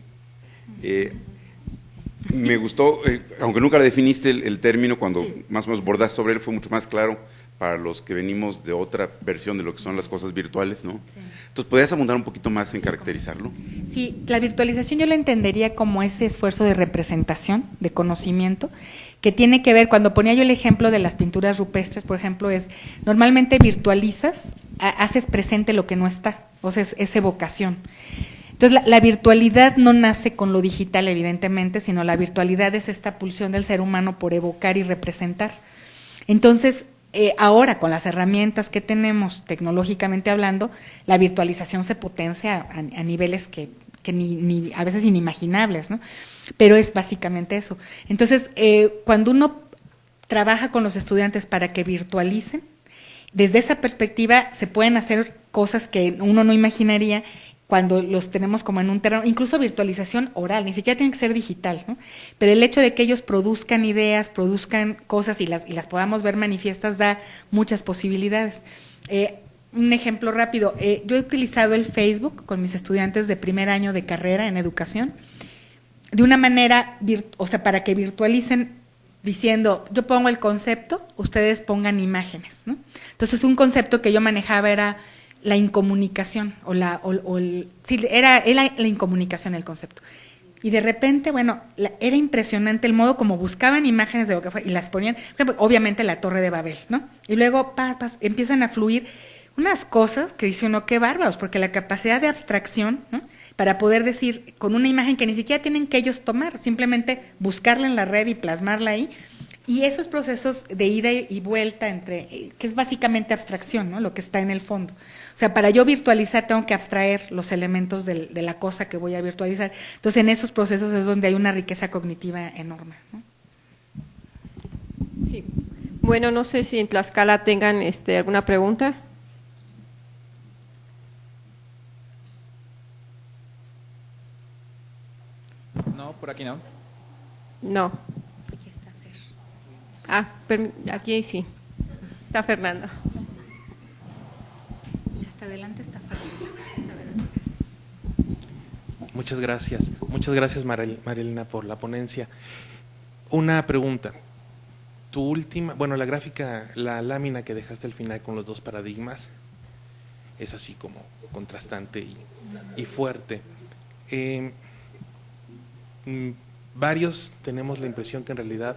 S9: Me gustó, aunque nunca le definiste el término, cuando sí, más o menos bordaste sobre él, fue mucho más claro para los que venimos de otra versión de lo que son las cosas virtuales, ¿no? Sí. Entonces, ¿podrías abundar un poquito más en caracterizarlo? Sí,
S5: la virtualización yo la entendería como ese esfuerzo de representación, de conocimiento, que tiene que ver, cuando ponía yo el ejemplo de las pinturas rupestres, por ejemplo, normalmente virtualizas, haces presente lo que no está, o sea, es evocación. Entonces, la virtualidad no nace con lo digital, evidentemente, sino la virtualidad es esta pulsión del ser humano por evocar y representar. Entonces, ahora, con las herramientas que tenemos, tecnológicamente hablando, la virtualización se potencia a niveles que ni a veces inimaginables, ¿no? Pero es básicamente eso. Entonces, cuando uno trabaja con los estudiantes para que virtualicen, desde esa perspectiva se pueden hacer cosas que uno no imaginaría cuando los tenemos como en un terreno, incluso virtualización oral, ni siquiera tiene que ser digital, ¿no? Pero el hecho de que ellos produzcan ideas, produzcan cosas y las podamos ver manifiestas da muchas posibilidades. Un ejemplo rápido, yo he utilizado el Facebook con mis estudiantes de primer año de carrera en educación, de una manera, o sea, para que virtualicen diciendo, yo pongo el concepto, ustedes pongan imágenes, ¿no? Entonces, un concepto que yo manejaba era la incomunicación, era la incomunicación el concepto. Y de repente, bueno, era impresionante el modo como buscaban imágenes de lo que fue y las ponían, por ejemplo, obviamente la Torre de Babel, ¿no? Y luego empiezan a fluir unas cosas que dice uno, qué bárbaros, porque la capacidad de abstracción, ¿no? Para poder decir con una imagen que ni siquiera tienen que ellos tomar, simplemente buscarla en la red y plasmarla ahí. Y esos procesos de ida y vuelta que es básicamente abstracción, ¿no? Lo que está en el fondo. O sea, para yo virtualizar tengo que abstraer los elementos de la cosa que voy a virtualizar. Entonces, en esos procesos es donde hay una riqueza cognitiva enorme, ¿no?
S4: Sí. Bueno, no sé si en Tlaxcala tengan alguna pregunta.
S3: No, por aquí no.
S4: No. Aquí sí. Está Fernando.
S5: Hasta adelante está Fernando.
S10: Muchas gracias. Muchas gracias, Marilena, por la ponencia. Una pregunta.
S6: tu última, bueno, la gráfica, la lámina que dejaste al final con los dos paradigmas, es así como contrastante y fuerte. Varios tenemos la impresión que en realidad,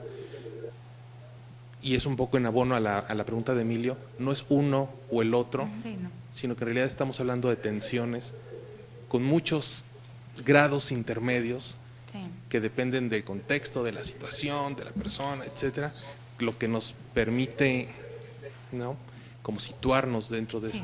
S6: y es un poco en abono a la pregunta de Emilio, no es uno o el otro,
S5: Sí, no.
S6: sino que en realidad estamos hablando de tensiones con muchos grados intermedios
S5: Sí.
S6: que dependen del contexto, de la situación, de la persona, etcétera, lo que nos permite, ¿no?, como situarnos dentro de
S5: Sí.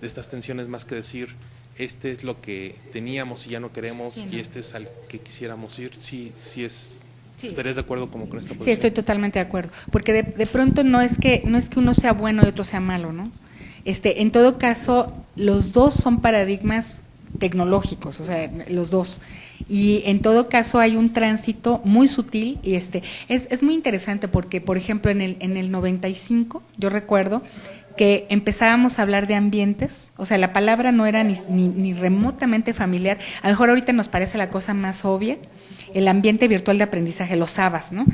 S6: estas tensiones, más que decir este es lo que teníamos y ya no queremos,
S5: Sí,
S6: y
S5: no.
S6: este es al que quisiéramos ir. Sí es.
S5: Sí.
S6: ¿Estarías de acuerdo como con esta posición?
S5: Sí, estoy totalmente de acuerdo, porque de pronto no es que uno sea bueno y otro sea malo, ¿no? En todo caso, los dos son paradigmas tecnológicos, o sea, los dos. Y en todo caso hay un tránsito muy sutil y es muy interesante porque, por ejemplo, en el 95, yo recuerdo que empezábamos a hablar de ambientes, o sea, la palabra no era ni remotamente familiar, a lo mejor ahorita nos parece la cosa más obvia, el ambiente virtual de aprendizaje, los ABAs, ¿no?,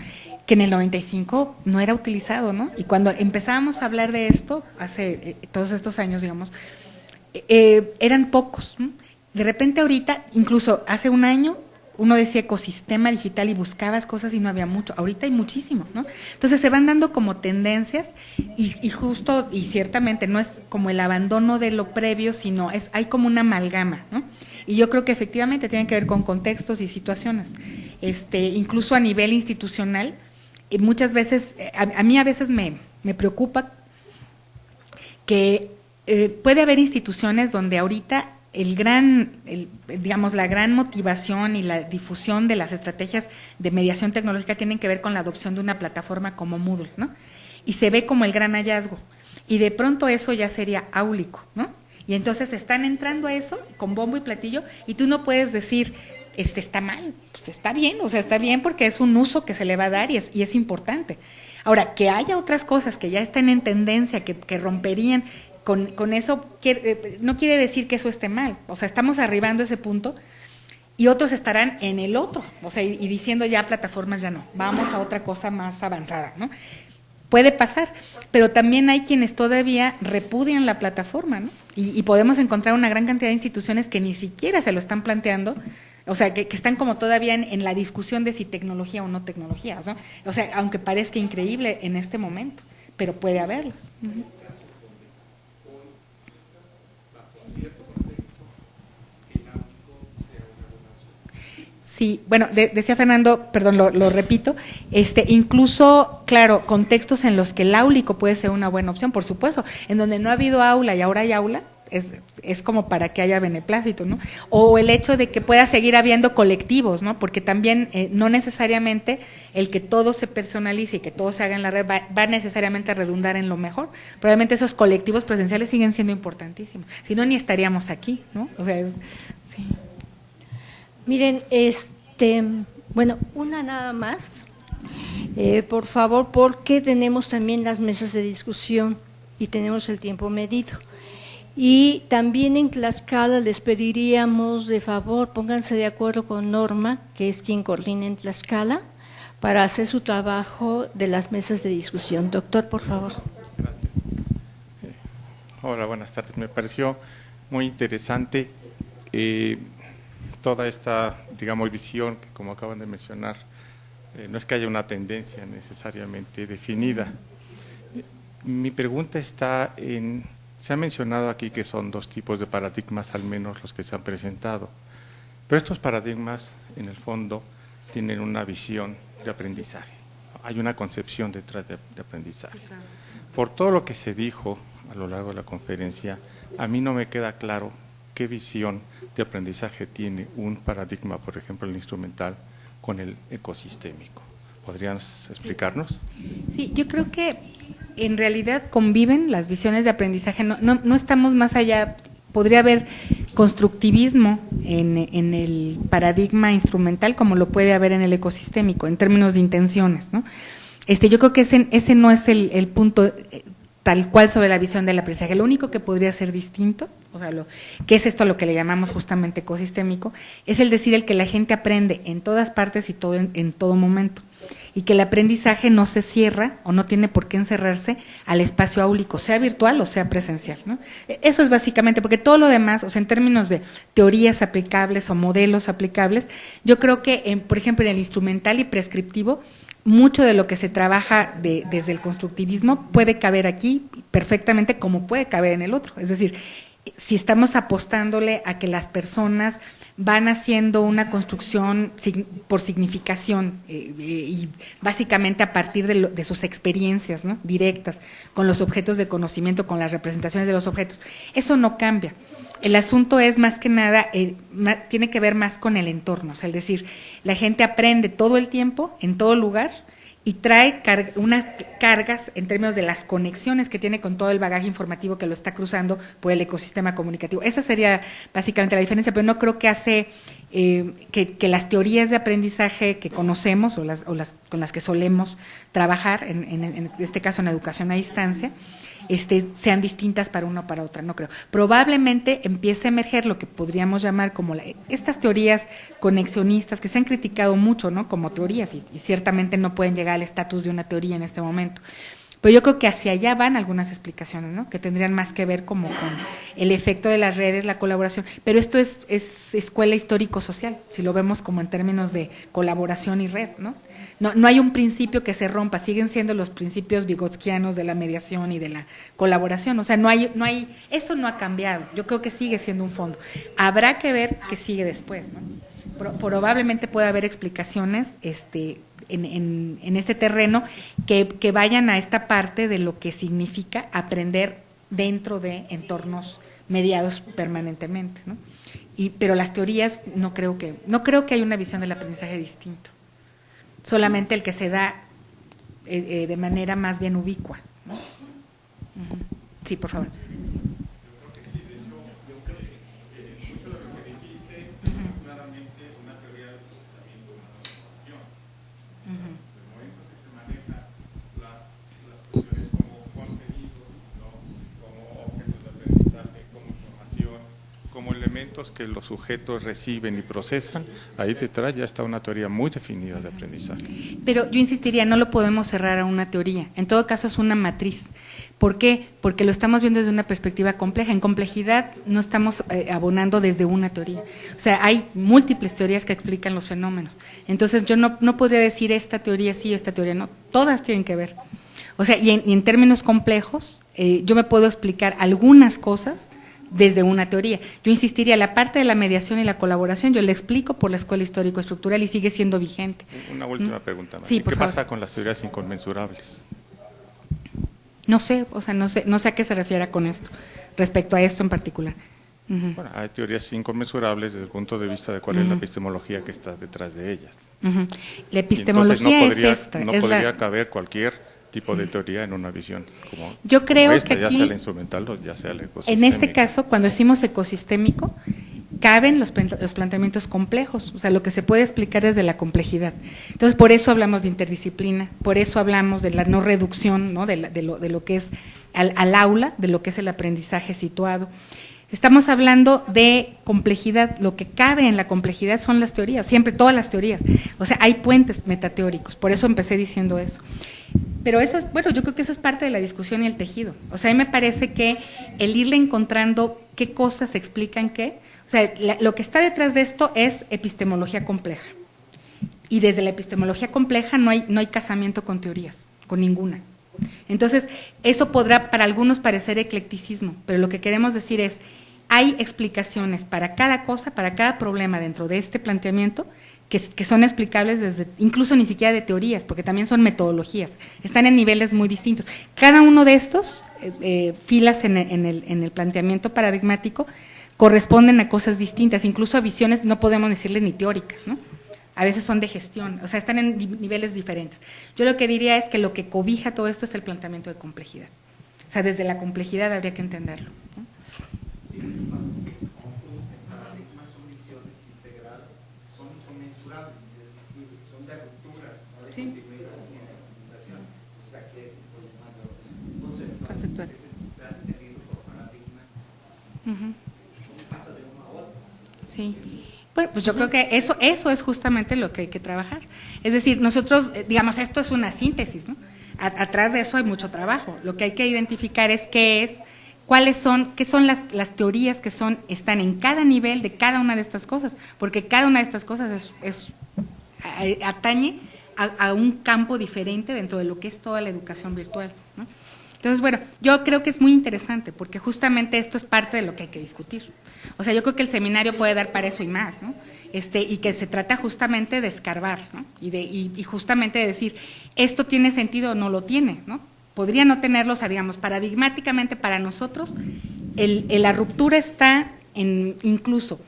S5: que en el 95 no era utilizado, ¿no? Y cuando empezábamos a hablar de esto, hace todos estos años, digamos, eran pocos, ¿no? De repente ahorita, incluso hace un año, uno decía ecosistema digital y buscabas cosas y no había mucho. Ahorita hay muchísimo, ¿no? Entonces se van dando como tendencias y justo, y ciertamente no es como el abandono de lo previo, sino hay como una amalgama, ¿no? Y yo creo que efectivamente tiene que ver con contextos y situaciones. Incluso a nivel institucional, muchas veces, a mí a veces me preocupa que puede haber instituciones donde ahorita digamos, la gran motivación y la difusión de las estrategias de mediación tecnológica tienen que ver con la adopción de una plataforma como Moodle, ¿no? Y se ve como el gran hallazgo. Y de pronto eso ya sería áulico, ¿no? Y entonces están entrando a eso con bombo y platillo y tú no puedes decir, está mal, pues está bien, o sea, está bien porque es un uso que se le va a dar y es importante. Ahora, que haya otras cosas que ya estén en tendencia, que romperían con eso, no quiere decir que eso esté mal, o sea, estamos arribando a ese punto y otros estarán en el otro, o sea, y diciendo ya plataformas ya no, vamos a otra cosa más avanzada, ¿no? Puede pasar, pero también hay quienes todavía repudian la plataforma, ¿no? Y podemos encontrar una gran cantidad de instituciones que ni siquiera se lo están planteando, o sea, que están como todavía en la discusión de si tecnología o no tecnología, ¿no? O sea, aunque parezca increíble en este momento, pero puede haberlos. Uh-huh. Sí, bueno, decía Fernando, perdón, lo repito, incluso, claro, contextos en los que el áulico puede ser una buena opción, por supuesto, en donde no ha habido aula y ahora hay aula, es como para que haya beneplácito, ¿no? O el hecho de que pueda seguir habiendo colectivos, ¿no? Porque también no necesariamente el que todo se personalice y que todo se haga en la red va necesariamente a redundar en lo mejor. Probablemente esos colectivos presenciales siguen siendo importantísimos, si no ni estaríamos aquí, ¿no? O sea, sí.
S1: Miren, bueno, una nada más, por favor, porque tenemos también las mesas de discusión y tenemos el tiempo medido. Y también en Tlaxcala les pediríamos de favor, pónganse de acuerdo con Norma, que es quien coordina en Tlaxcala, para hacer su trabajo de las mesas de discusión. Doctor, por favor.
S10: Gracias. Hola, buenas tardes. Me pareció muy interesante toda esta, digamos, visión que, como acaban de mencionar, no es que haya una tendencia necesariamente definida. Mi pregunta está en, se ha mencionado aquí que son dos tipos de paradigmas, al menos los que se han presentado, pero estos paradigmas, en el fondo, tienen una visión de aprendizaje, hay una concepción detrás de aprendizaje. Por todo lo que se dijo a lo largo de la conferencia, a mí no me queda claro qué visión de aprendizaje tiene un paradigma, por ejemplo, el instrumental, con el ecosistémico. ¿Podrían explicarnos?
S5: Sí, yo creo que en realidad conviven las visiones de aprendizaje, no estamos más allá, podría haber constructivismo en el paradigma instrumental como lo puede haber en el ecosistémico, en términos de intenciones, ¿no? Yo creo que ese no es el punto tal cual sobre la visión del aprendizaje. Lo único que podría ser distinto, O sea, ¿qué es esto a lo que le llamamos justamente ecosistémico? Es el decir el que la gente aprende en todas partes y en todo momento. Y que el aprendizaje no se cierra o no tiene por qué encerrarse al espacio áulico, sea virtual o sea presencial, ¿no? Eso es básicamente, porque todo lo demás, o sea, en términos de teorías aplicables o modelos aplicables, yo creo que, por ejemplo, en el instrumental y prescriptivo, mucho de lo que se trabaja desde el constructivismo puede caber aquí perfectamente como puede caber en el otro. Es decir, si estamos apostándole a que las personas van haciendo una construcción por significación y básicamente a partir de sus experiencias, ¿no?, directas, con los objetos de conocimiento, con las representaciones de los objetos, eso no cambia. El asunto es más que nada, tiene que ver más con el entorno, o sea, es decir, la gente aprende todo el tiempo, en todo lugar, y trae unas cargas en términos de las conexiones que tiene con todo el bagaje informativo que lo está cruzando por el ecosistema comunicativo. Esa sería básicamente la diferencia, pero no creo que hace que las teorías de aprendizaje que conocemos o con las que solemos trabajar, en este caso en educación a distancia, sean distintas para una o para otra, no creo. Probablemente empiece a emerger lo que podríamos llamar como estas teorías conexionistas que se han criticado mucho, ¿no?, como teorías y ciertamente no pueden llegar al estatus de una teoría en este momento. Pero yo creo que hacia allá van algunas explicaciones, ¿no?, que tendrían más que ver como con el efecto de las redes, la colaboración. Pero esto es escuela histórico-social, si lo vemos como en términos de colaboración y red, ¿no? No hay un principio que se rompa, siguen siendo los principios vygotskianos de la mediación y de la colaboración, o sea, no hay, eso no ha cambiado, yo creo que sigue siendo un fondo. Habrá que ver qué sigue después, ¿no? Probablemente pueda haber explicaciones en este terreno que vayan a esta parte de lo que significa aprender dentro de entornos mediados permanentemente, ¿no? Pero las teorías no creo que haya una visión del aprendizaje distinto. Solamente el que se da de manera más bien ubicua, ¿no? Sí, por favor.
S10: Como elementos que los sujetos reciben y procesan, ahí detrás ya está una teoría muy definida de aprendizaje.
S5: Pero yo insistiría, no lo podemos cerrar a una teoría, en todo caso es una matriz. ¿Por qué? Porque lo estamos viendo desde una perspectiva compleja. En complejidad no estamos abonando desde una teoría. O sea, hay múltiples teorías que explican los fenómenos. Entonces yo no podría decir esta teoría sí, esta teoría no, todas tienen que ver. O sea, y en términos complejos, yo me puedo explicar algunas cosas desde una teoría. Yo insistiría, la parte de la mediación y la colaboración, yo la explico por la escuela histórico-estructural y sigue siendo vigente.
S10: Una última pregunta más.
S5: Sí,
S10: ¿Qué pasa con las teorías inconmensurables?
S5: No sé, o sea, no sé a qué se refiere con esto, respecto a esto en particular.
S10: Bueno, hay teorías inconmensurables desde el punto de vista de cuál es la epistemología que está detrás de ellas.
S5: La epistemología es esta.
S10: No podría caber cualquier tipo de teoría en una visión como
S5: yo creo
S10: como esta,
S5: que aquí,
S10: ya sea la instrumental o ya sea la ecosistémica.
S5: En este caso, cuando decimos ecosistémico, caben los planteamientos complejos, o sea, lo que se puede explicar desde la complejidad. Entonces, por eso hablamos de interdisciplina, por eso hablamos de la no reducción, ¿no?, de lo que es al aula, de lo que es el aprendizaje situado. Estamos hablando de complejidad, lo que cabe en la complejidad son las teorías, siempre todas las teorías. O sea, hay puentes metateóricos, por eso empecé diciendo eso. Pero eso es, bueno, yo creo que eso es parte de la discusión y el tejido. O sea, a mí me parece que el irle encontrando qué cosas explican qué, o sea, lo que está detrás de esto es epistemología compleja. Y desde la epistemología compleja no hay casamiento con teorías, con ninguna. Entonces, eso podrá para algunos parecer eclecticismo, pero lo que queremos decir es, hay explicaciones para cada cosa, para cada problema dentro de este planteamiento, que son explicables desde, incluso ni siquiera de teorías, porque también son metodologías, están en niveles muy distintos. Cada uno de estos filas en el planteamiento paradigmático corresponden a cosas distintas, incluso a visiones, no podemos decirle ni teóricas, ¿no? A veces son de gestión, o sea, están en niveles diferentes. Yo lo que diría es que lo que cobija todo esto es el planteamiento de complejidad. O sea, desde la complejidad habría que entenderlo, ¿no? Sí. Sí. Bueno, pues yo creo que eso es justamente lo que hay que trabajar. Es decir, nosotros, digamos, esto es una síntesis, ¿no? Atrás de eso hay mucho trabajo. Lo que hay que identificar es qué son las teorías que están en cada nivel de cada una de estas cosas, porque cada una de estas cosas atañe a un campo diferente dentro de lo que es toda la educación virtual, ¿no? Entonces, bueno, yo creo que es muy interesante porque justamente esto es parte de lo que hay que discutir. O sea, yo creo que el seminario puede dar para eso y más, ¿no? Y que se trata justamente de escarbar, ¿no? Y justamente de decir, ¿esto tiene sentido o no lo tiene, ¿no? Podría no tenerlo, o sea, digamos, paradigmáticamente para nosotros, la ruptura está incluso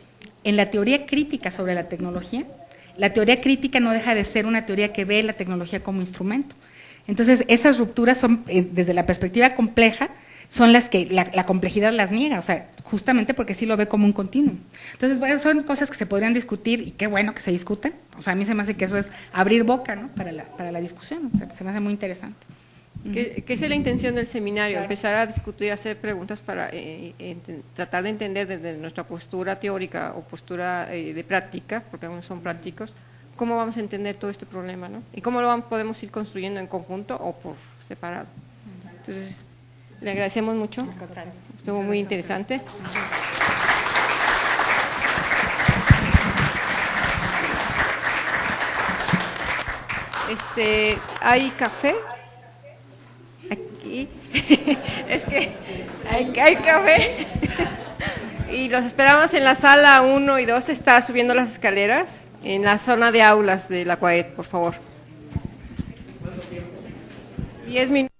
S5: en la teoría crítica sobre la tecnología. La teoría crítica no deja de ser una teoría que ve la tecnología como instrumento. Entonces, esas rupturas son, desde la perspectiva compleja, son las que la complejidad las niega, o sea, justamente porque sí lo ve como un continuum. Entonces, bueno, son cosas que se podrían discutir y qué bueno que se discutan. O sea, a mí se me hace que eso es abrir boca, ¿no? Para la discusión, o sea, se me hace muy interesante.
S4: ¿Qué es la intención del seminario? Claro. Empezar a discutir, hacer preguntas para tratar de entender desde nuestra postura teórica o postura de práctica, porque algunos son prácticos, cómo vamos a entender todo este problema, ¿no? Y cómo lo podemos ir construyendo en conjunto o por separado. Entonces, le agradecemos mucho. Estuvo muy interesante. ¿Hay café? Aquí. Es que hay café. Y los esperamos en la sala 1 y 2, está subiendo las escaleras, en la zona de aulas de la CUAED, por favor. 10 minutos.